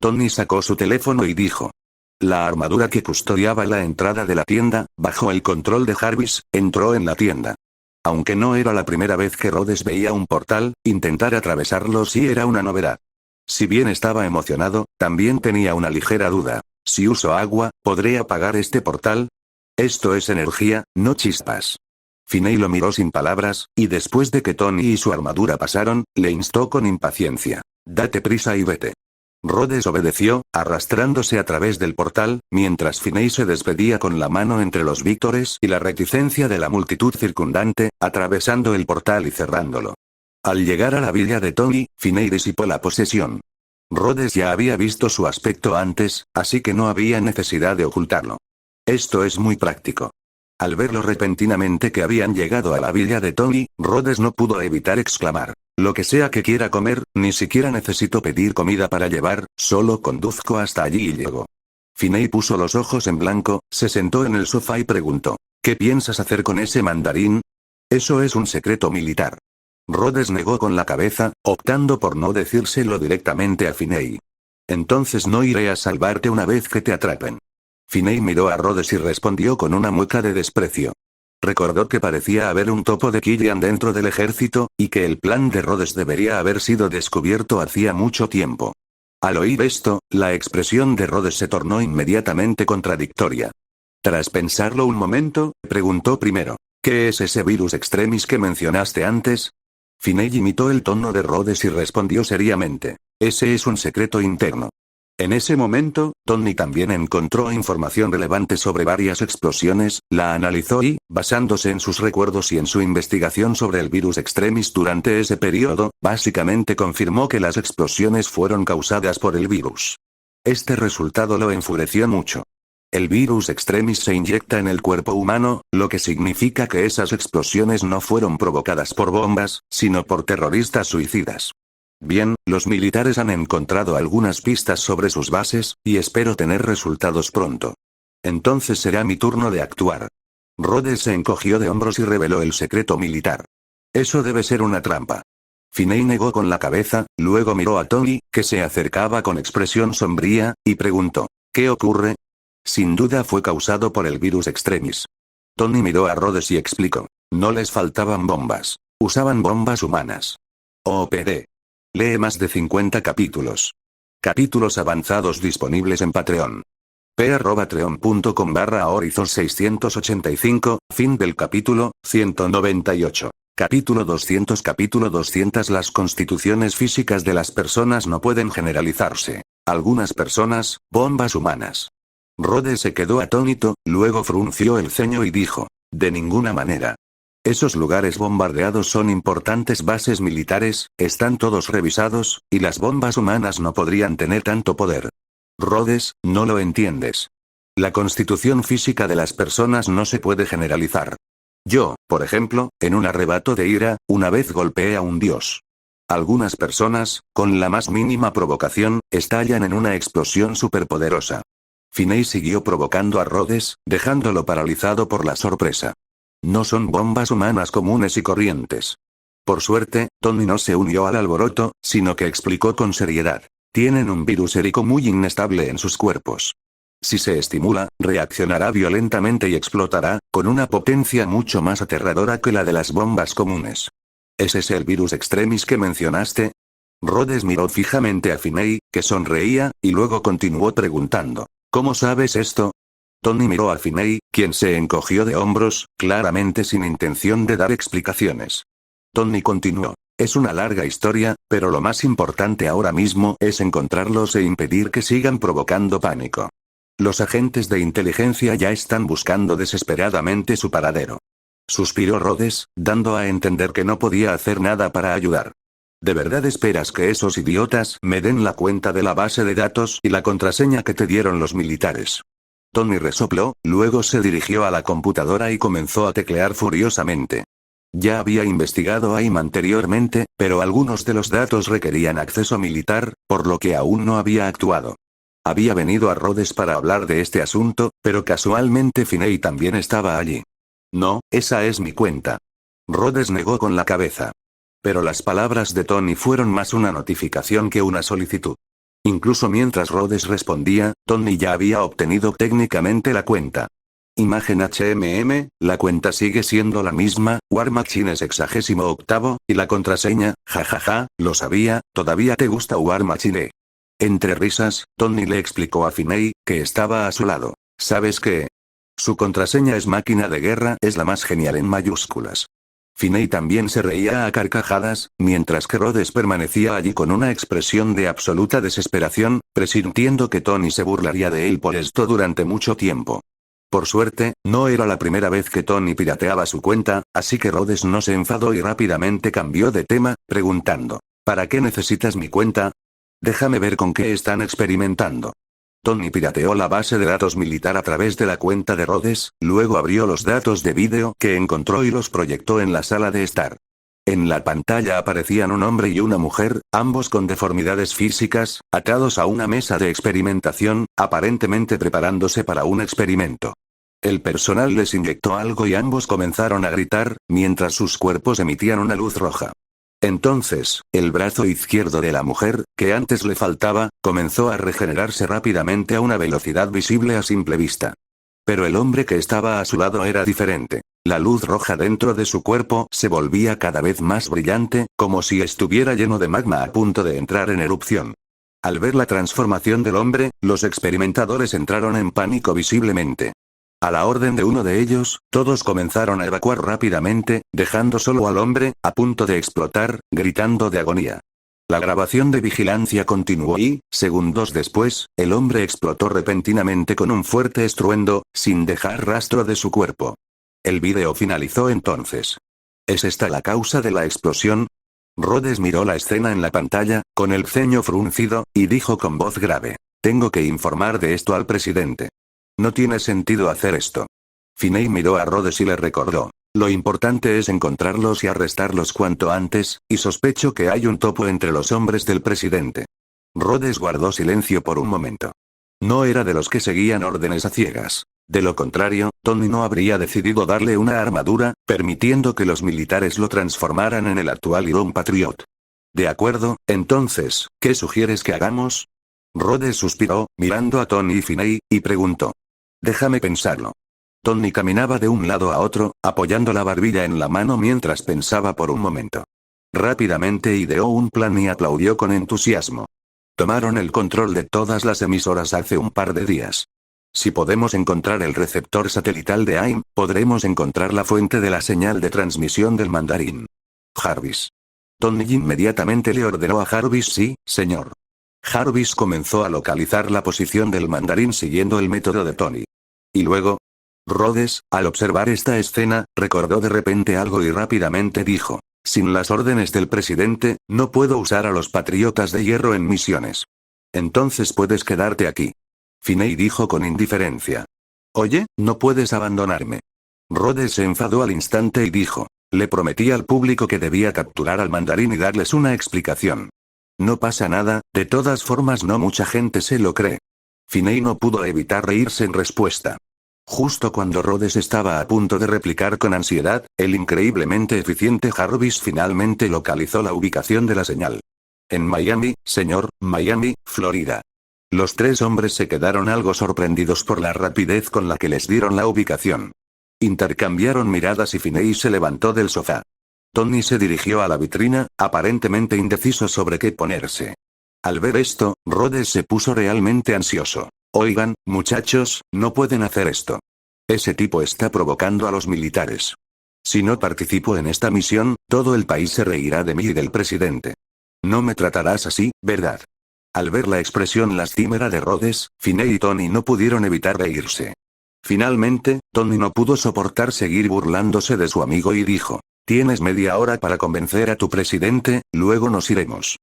Tony sacó su teléfono y dijo. La armadura que custodiaba la entrada de la tienda, bajo el control de Jarvis, entró en la tienda. Aunque no era la primera vez que Rhodes veía un portal, intentar atravesarlo sí era una novedad. Si bien estaba emocionado, también tenía una ligera duda. Si uso agua, ¿podré apagar este portal? Esto es energía, no chispas. Finney lo miró sin palabras, y después de que Tony y su armadura pasaron, le instó con impaciencia. Date prisa y vete. Rhodes obedeció, arrastrándose a través del portal, mientras Finney se despedía con la mano entre los vítores y la reticencia de la multitud circundante, atravesando el portal y cerrándolo. Al llegar a la villa de Tony, Finney disipó la posesión. Rhodes ya había visto su aspecto antes, así que no había necesidad de ocultarlo. Esto es muy práctico. Al verlo repentinamente que habían llegado a la villa de Tony, Rhodes no pudo evitar exclamar. Lo que sea que quiera comer, ni siquiera necesito pedir comida para llevar, solo conduzco hasta allí y llego. Finney puso los ojos en blanco, se sentó en el sofá y preguntó, ¿qué piensas hacer con ese mandarín? Eso es un secreto militar. Rhodes negó con la cabeza, optando por no decírselo directamente a Finney. Entonces no iré a salvarte una vez que te atrapen. Finney miró a Rhodes y respondió con una mueca de desprecio. Recordó que parecía haber un topo de Killian dentro del ejército, y que el plan de Rhodes debería haber sido descubierto hacía mucho tiempo. Al oír esto, la expresión de Rhodes se tornó inmediatamente contradictoria. Tras pensarlo un momento, preguntó primero, ¿qué es ese virus extremis que mencionaste antes? Finney imitó el tono de Rhodes y respondió seriamente, ese es un secreto interno. En ese momento, Tony también encontró información relevante sobre varias explosiones, la analizó y, basándose en sus recuerdos y en su investigación sobre el virus extremis durante ese periodo, básicamente confirmó que las explosiones fueron causadas por el virus. Este resultado lo enfureció mucho. El virus extremis se inyecta en el cuerpo humano, lo que significa que esas explosiones no fueron provocadas por bombas, sino por terroristas suicidas. Bien, los militares han encontrado algunas pistas sobre sus bases, y espero tener resultados pronto. Entonces será mi turno de actuar. Rhodes se encogió de hombros y reveló el secreto militar. Eso debe ser una trampa. Finney negó con la cabeza, luego miró a Tony, que se acercaba con expresión sombría, y preguntó, ¿qué ocurre? Sin duda fue causado por el virus extremis. Tony miró a Rhodes y explicó, no les faltaban bombas. Usaban bombas humanas. OPD. Lee más de 50 capítulos. Capítulos avanzados disponibles en Patreon. p@treon.com/horizon685, fin del capítulo 198. Capítulo 200. Capítulo 200. Las constituciones físicas de las personas no pueden generalizarse. Algunas personas, bombas humanas. Rhodes se quedó atónito, luego frunció el ceño y dijo: de ninguna manera. Esos lugares bombardeados son importantes bases militares, están todos revisados, y las bombas humanas no podrían tener tanto poder. Rhodes, no lo entiendes. La constitución física de las personas no se puede generalizar. Yo, por ejemplo, en un arrebato de ira, una vez golpeé a un dios. Algunas personas, con la más mínima provocación, estallan en una explosión superpoderosa. Finney siguió provocando a Rhodes, dejándolo paralizado por la sorpresa. No son bombas humanas comunes y corrientes. Por suerte, Tony no se unió al alboroto, sino que explicó con seriedad. Tienen un virus érico muy inestable en sus cuerpos. Si se estimula, reaccionará violentamente y explotará, con una potencia mucho más aterradora que la de las bombas comunes. ¿Es ese el virus extremis que mencionaste? Rhodes miró fijamente a Finney, que sonreía, y luego continuó preguntando: ¿cómo sabes esto? Tony miró a Finney, quien se encogió de hombros, claramente sin intención de dar explicaciones. Tony continuó: es una larga historia, pero lo más importante ahora mismo es encontrarlos e impedir que sigan provocando pánico. Los agentes de inteligencia ya están buscando desesperadamente su paradero. Suspiró Rhodes, dando a entender que no podía hacer nada para ayudar. ¿De verdad esperas que esos idiotas me den la cuenta de la base de datos y la contraseña que te dieron los militares? Tony resopló, luego se dirigió a la computadora y comenzó a teclear furiosamente. Ya había investigado AIM anteriormente, pero algunos de los datos requerían acceso militar, por lo que aún no había actuado. Había venido a Rhodes para hablar de este asunto, pero casualmente Finney también estaba allí. No, esa es mi cuenta. Rhodes negó con la cabeza. Pero las palabras de Tony fueron más una notificación que una solicitud. Incluso mientras Rhodes respondía, Tony ya había obtenido técnicamente la cuenta. Imagen HMM, la cuenta sigue siendo la misma, War Machine es 68º, y la contraseña, jajaja, lo sabía, todavía te gusta War Machine. Entre risas, Tony le explicó a Finney, que estaba a su lado. ¿Sabes qué? Su contraseña es máquina de guerra, es la más genial en mayúsculas. Finney también se reía a carcajadas, mientras que Rhodes permanecía allí con una expresión de absoluta desesperación, presintiendo que Tony se burlaría de él por esto durante mucho tiempo. Por suerte, no era la primera vez que Tony pirateaba su cuenta, así que Rhodes no se enfadó y rápidamente cambió de tema, preguntando: ¿para qué necesitas mi cuenta? Déjame ver con qué están experimentando. Tony pirateó la base de datos militar a través de la cuenta de Rhodes, luego abrió los datos de vídeo que encontró y los proyectó en la sala de estar. En la pantalla aparecían un hombre y una mujer, ambos con deformidades físicas, atados a una mesa de experimentación, aparentemente preparándose para un experimento. El personal les inyectó algo y ambos comenzaron a gritar, mientras sus cuerpos emitían una luz roja. Entonces, el brazo izquierdo de la mujer, que antes le faltaba, comenzó a regenerarse rápidamente a una velocidad visible a simple vista. Pero el hombre que estaba a su lado era diferente. La luz roja dentro de su cuerpo se volvía cada vez más brillante, como si estuviera lleno de magma a punto de entrar en erupción. Al ver la transformación del hombre, los experimentadores entraron en pánico visiblemente. A la orden de uno de ellos, todos comenzaron a evacuar rápidamente, dejando solo al hombre, a punto de explotar, gritando de agonía. La grabación de vigilancia continuó y, segundos después, el hombre explotó repentinamente con un fuerte estruendo, sin dejar rastro de su cuerpo. El vídeo finalizó entonces. ¿Es esta la causa de la explosión? Rhodes miró la escena en la pantalla, con el ceño fruncido, y dijo con voz grave: tengo que informar de esto al presidente. No tiene sentido hacer esto. Finney miró a Rhodes y le recordó: lo importante es encontrarlos y arrestarlos cuanto antes, y sospecho que hay un topo entre los hombres del presidente. Rhodes guardó silencio por un momento. No era de los que seguían órdenes a ciegas. De lo contrario, Tony no habría decidido darle una armadura, permitiendo que los militares lo transformaran en el actual Iron Patriot. De acuerdo, entonces, ¿qué sugieres que hagamos? Rhodes suspiró, mirando a Tony y Finney, y preguntó: déjame pensarlo. Tony caminaba de un lado a otro, apoyando la barbilla en la mano mientras pensaba por un momento. Rápidamente ideó un plan y aplaudió con entusiasmo. Tomaron el control de todas las emisoras hace un par de días. Si podemos encontrar el receptor satelital de AIM, podremos encontrar la fuente de la señal de transmisión del mandarín. Jarvis. Tony inmediatamente le ordenó a Jarvis: sí, señor. Jarvis comenzó a localizar la posición del mandarín siguiendo el método de Tony. Y luego, Rhodes, al observar esta escena, recordó de repente algo y rápidamente dijo: sin las órdenes del presidente, no puedo usar a los Patriotas de Hierro en misiones. Entonces puedes quedarte aquí. Finney dijo con indiferencia. Oye, no puedes abandonarme. Rhodes se enfadó al instante y dijo: le prometí al público que debía capturar al mandarín y darles una explicación. No pasa nada, de todas formas no mucha gente se lo cree. Finney no pudo evitar reírse en respuesta. Justo cuando Rhodes estaba a punto de replicar con ansiedad, el increíblemente eficiente Jarvis finalmente localizó la ubicación de la señal. En Miami, señor, Miami, Florida. Los tres hombres se quedaron algo sorprendidos por la rapidez con la que les dieron la ubicación. Intercambiaron miradas y Finney se levantó del sofá. Tony se dirigió a la vitrina, aparentemente indeciso sobre qué ponerse. Al ver esto, Rhodes se puso realmente ansioso. Oigan, muchachos, no pueden hacer esto. Ese tipo está provocando a los militares. Si no participo en esta misión, todo el país se reirá de mí y del presidente. No me tratarás así, ¿verdad? Al ver la expresión lastimera de Rhodes, Finney y Tony no pudieron evitar reírse. Finalmente, Tony no pudo soportar seguir burlándose de su amigo y dijo: tienes media hora para convencer a tu presidente, luego nos iremos.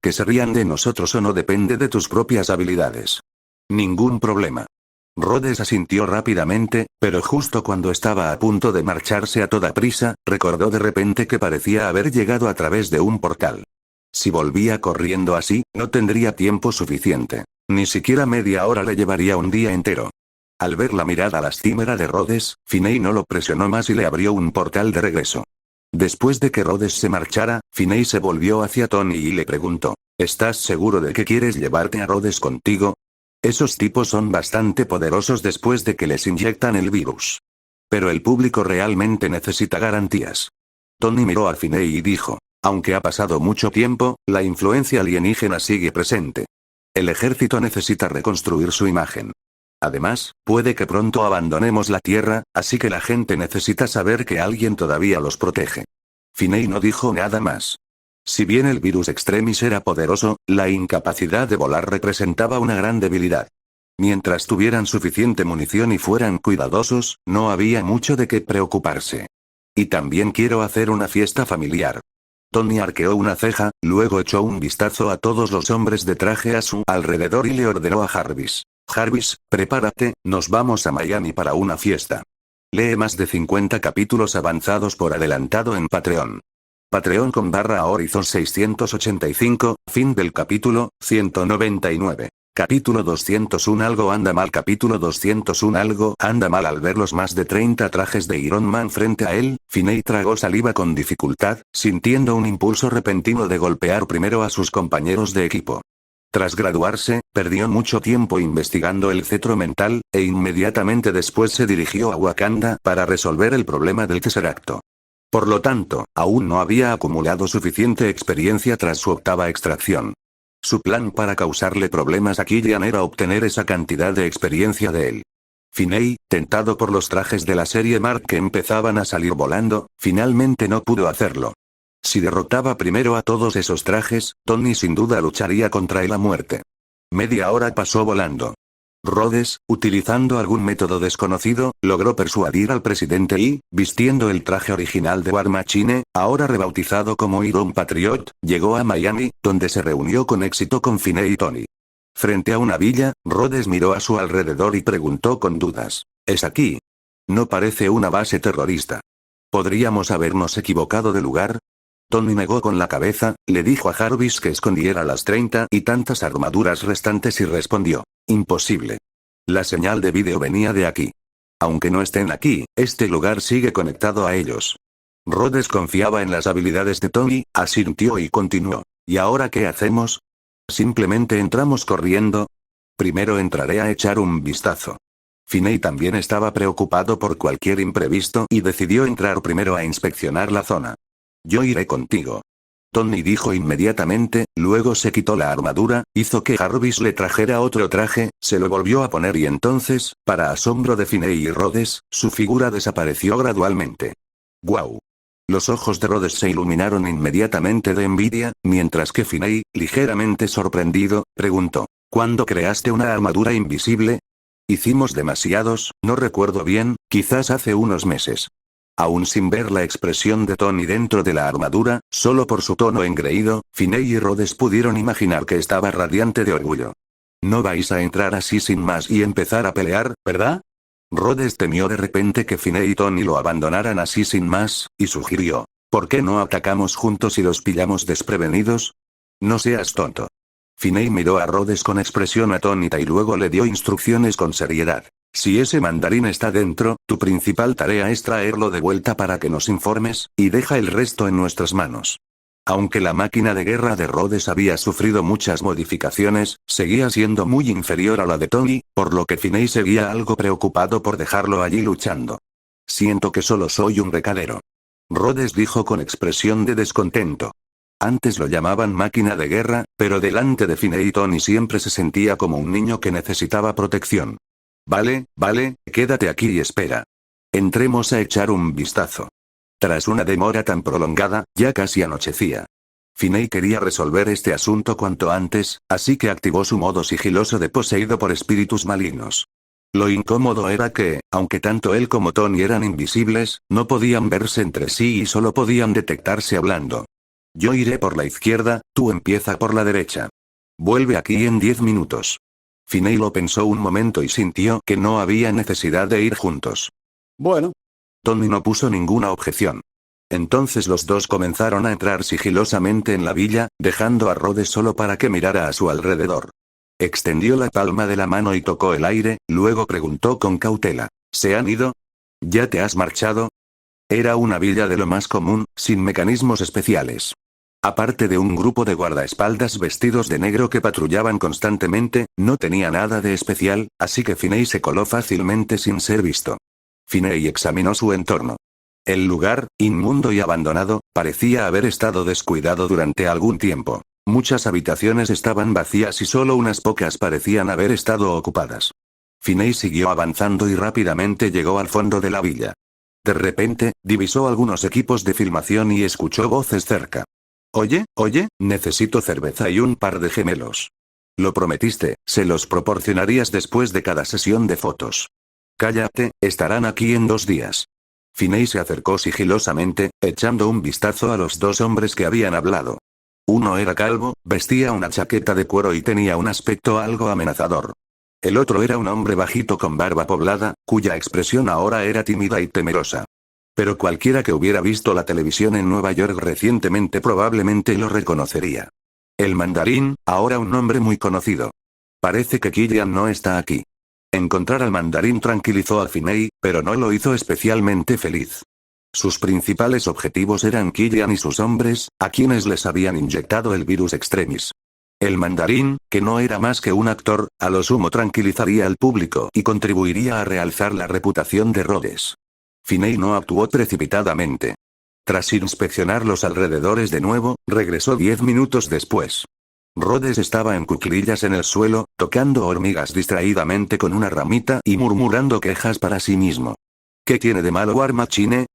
Que se rían de nosotros o no depende de tus propias habilidades. Ningún problema. Rhodes asintió rápidamente, pero justo cuando estaba a punto de marcharse a toda prisa, recordó de repente que parecía haber llegado a través de un portal. Si volvía corriendo así, no tendría tiempo suficiente. Ni siquiera media hora le llevaría un día entero. Al ver la mirada lastimera de Rhodes, Finney no lo presionó más y le abrió un portal de regreso. Después de que Rhodes se marchara, Finney se volvió hacia Tony y le preguntó: ¿estás seguro de que quieres llevarte a Rhodes contigo? Esos tipos son bastante poderosos después de que les inyectan el virus. Pero el público realmente necesita garantías. Tony miró a Finney y dijo: aunque ha pasado mucho tiempo, la influencia alienígena sigue presente. El ejército necesita reconstruir su imagen. Además, puede que pronto abandonemos la Tierra, así que la gente necesita saber que alguien todavía los protege. Finney no dijo nada más. Si bien el virus extremis era poderoso, la incapacidad de volar representaba una gran debilidad. Mientras tuvieran suficiente munición y fueran cuidadosos, no había mucho de qué preocuparse. Y también quiero hacer una fiesta familiar. Tony arqueó una ceja, luego echó un vistazo a todos los hombres de traje a su alrededor y le ordenó a Jarvis: Jarvis, prepárate, nos vamos a Miami para una fiesta. Lee más de 50 capítulos avanzados por adelantado en Patreon. Patreon.com/Horizon 685, fin del capítulo 199. Capítulo 201. Algo anda mal. Capítulo 201. Algo anda mal. Al ver los más de 30 trajes de Iron Man frente a él, Finney tragó saliva con dificultad, sintiendo un impulso repentino de golpear primero a sus compañeros de equipo. Tras graduarse, perdió mucho tiempo investigando el cetro mental, e inmediatamente después se dirigió a Wakanda para resolver el problema del Tesseracto. Por lo tanto, aún no había acumulado suficiente experiencia tras su octava extracción. Su plan para causarle problemas a Killian era obtener esa cantidad de experiencia de él. Finney, tentado por los trajes de la serie Mark que empezaban a salir volando, finalmente no pudo hacerlo. Si derrotaba primero a todos esos trajes, Tony sin duda lucharía contra él a muerte. Media hora pasó volando. Rhodes, utilizando algún método desconocido, logró persuadir al presidente y, vistiendo el traje original de War Machine, ahora rebautizado como Iron Patriot, llegó a Miami, donde se reunió con éxito con Finney y Tony. Frente a una villa, Rhodes miró a su alrededor y preguntó con dudas: ¿es aquí? No parece una base terrorista. ¿Podríamos habernos equivocado de lugar? Tony negó con la cabeza, le dijo a Jarvis que escondiera las 30 y tantas armaduras restantes y respondió: imposible. La señal de vídeo venía de aquí. Aunque no estén aquí, este lugar sigue conectado a ellos. Rhodes confiaba en las habilidades de Tony, asintió y continuó: ¿y ahora qué hacemos? ¿Simplemente entramos corriendo? Primero entraré a echar un vistazo. Finney también estaba preocupado por cualquier imprevisto y decidió entrar primero a inspeccionar la zona. Yo iré contigo. Tony dijo inmediatamente, luego se quitó la armadura, hizo que Jarvis le trajera otro traje, se lo volvió a poner y entonces, para asombro de Finney y Rhodes, su figura desapareció gradualmente. ¡Guau! Los ojos de Rhodes se iluminaron inmediatamente de envidia, mientras que Finney, ligeramente sorprendido, preguntó, ¿cuándo creaste una armadura invisible? Hicimos demasiados, no recuerdo bien, quizás hace unos meses. Aún sin ver la expresión de Tony dentro de la armadura, solo por su tono engreído, Finney y Rhodes pudieron imaginar que estaba radiante de orgullo. No vais a entrar así sin más y empezar a pelear, ¿verdad? Rhodes temió de repente que Finney y Tony lo abandonaran así sin más, y sugirió, ¿por qué no atacamos juntos y los pillamos desprevenidos? No seas tonto. Finney miró a Rhodes con expresión atónita y luego le dio instrucciones con seriedad. Si ese mandarín está dentro, tu principal tarea es traerlo de vuelta para que nos informes, y deja el resto en nuestras manos. Aunque la máquina de guerra de Rhodes había sufrido muchas modificaciones, seguía siendo muy inferior a la de Tony, por lo que Finney seguía algo preocupado por dejarlo allí luchando. Siento que solo soy un recadero. Rhodes dijo con expresión de descontento. Antes lo llamaban máquina de guerra, pero delante de Finney y Tony siempre se sentía como un niño que necesitaba protección. Vale, quédate aquí y espera. Entremos a echar un vistazo. Tras una demora tan prolongada, ya casi anochecía. Finney quería resolver este asunto cuanto antes, así que activó su modo sigiloso de poseído por espíritus malignos. Lo incómodo era que, aunque tanto él como Tony eran invisibles, no podían verse entre sí y solo podían detectarse hablando. Yo iré por la izquierda, tú empieza por la derecha. Vuelve aquí en 10 minutos. Finney lo pensó un momento y sintió que no había necesidad de ir juntos. Bueno. Tony no puso ninguna objeción. Entonces los dos comenzaron a entrar sigilosamente en la villa, dejando a Rhodes solo para que mirara a su alrededor. Extendió la palma de la mano y tocó el aire, luego preguntó con cautela, ¿se han ido? ¿Ya te has marchado? Era una villa de lo más común, sin mecanismos especiales. Aparte de un grupo de guardaespaldas vestidos de negro que patrullaban constantemente, no tenía nada de especial, así que Finney se coló fácilmente sin ser visto. Finney examinó su entorno. El lugar, inmundo y abandonado, parecía haber estado descuidado durante algún tiempo. Muchas habitaciones estaban vacías y solo unas pocas parecían haber estado ocupadas. Finney siguió avanzando y rápidamente llegó al fondo de la villa. De repente, divisó algunos equipos de filmación y escuchó voces cerca. Oye, necesito cerveza y un par de gemelos. Lo prometiste, se los proporcionarías después de cada sesión de fotos. Cállate, estarán aquí en 2 días. Finney se acercó sigilosamente, echando un vistazo a los dos hombres que habían hablado. Uno era calvo, vestía una chaqueta de cuero y tenía un aspecto algo amenazador. El otro era un hombre bajito con barba poblada, cuya expresión ahora era tímida y temerosa. Pero cualquiera que hubiera visto la televisión en Nueva York recientemente probablemente lo reconocería. El mandarín, ahora un nombre muy conocido. Parece que Killian no está aquí. Encontrar al mandarín tranquilizó a Finney, pero no lo hizo especialmente feliz. Sus principales objetivos eran Killian y sus hombres, a quienes les habían inyectado el virus extremis. El mandarín, que no era más que un actor, a lo sumo tranquilizaría al público y contribuiría a realzar la reputación de Rhodes. Finney no actuó precipitadamente. Tras inspeccionar los alrededores de nuevo, regresó 10 minutos después. Rhodes estaba en cuclillas en el suelo, tocando hormigas distraídamente con una ramita y murmurando quejas para sí mismo. ¿Qué tiene de malo War Machine?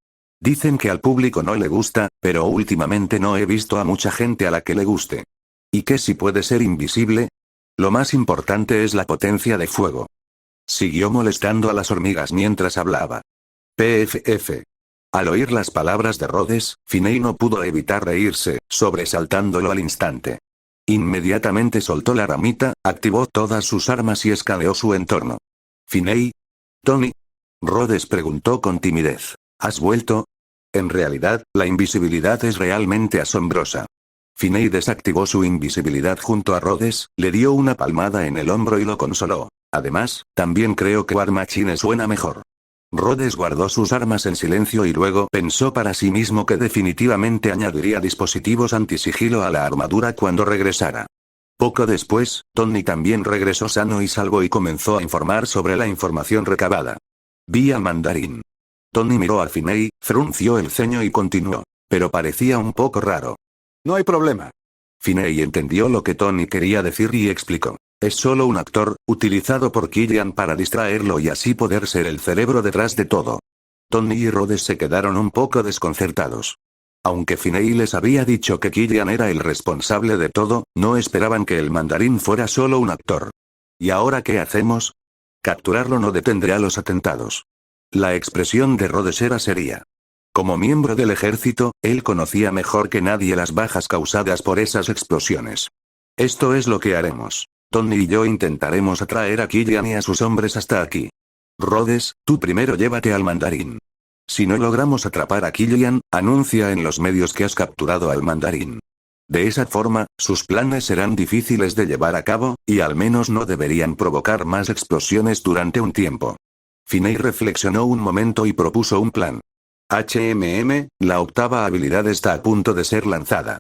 Dicen que al público no le gusta, pero últimamente no he visto a mucha gente a la que le guste. ¿Y qué si puede ser invisible? Lo más importante es la potencia de fuego. Siguió molestando a las hormigas mientras hablaba. PFF. Al oír las palabras de Rhodes, Finney no pudo evitar reírse, sobresaltándolo al instante. Inmediatamente soltó la ramita, activó todas sus armas y escaneó su entorno. ¿Finney? ¿Tony? Rhodes preguntó con timidez. ¿Has vuelto? En realidad, la invisibilidad es realmente asombrosa. Finney desactivó su invisibilidad junto a Rhodes, le dio una palmada en el hombro y lo consoló. Además, también creo que War Machine suena mejor. Rhodes guardó sus armas en silencio y luego pensó para sí mismo que definitivamente añadiría dispositivos antisigilo a la armadura cuando regresara. Poco después, Tony también regresó sano y salvo y comenzó a informar sobre la información recabada. Vi al mandarín. Tony miró a Finney, frunció el ceño y continuó. Pero parecía un poco raro. No hay problema. Finney entendió lo que Tony quería decir y explicó. Es solo un actor, utilizado por Killian para distraerlo y así poder ser el cerebro detrás de todo. Tony y Rhodes se quedaron un poco desconcertados. Aunque Finney les había dicho que Killian era el responsable de todo, no esperaban que el mandarín fuera solo un actor. ¿Y ahora qué hacemos? Capturarlo no detendrá los atentados. La expresión de Rhodes era seria. Como miembro del ejército, él conocía mejor que nadie las bajas causadas por esas explosiones. Esto es lo que haremos. Tony y yo intentaremos atraer a Killian y a sus hombres hasta aquí. Rhodes, tú primero llévate al mandarín. Si no logramos atrapar a Killian, anuncia en los medios que has capturado al mandarín. De esa forma, sus planes serán difíciles de llevar a cabo, y al menos no deberían provocar más explosiones durante un tiempo. Finney reflexionó un momento y propuso un plan. La octava habilidad está a punto de ser lanzada.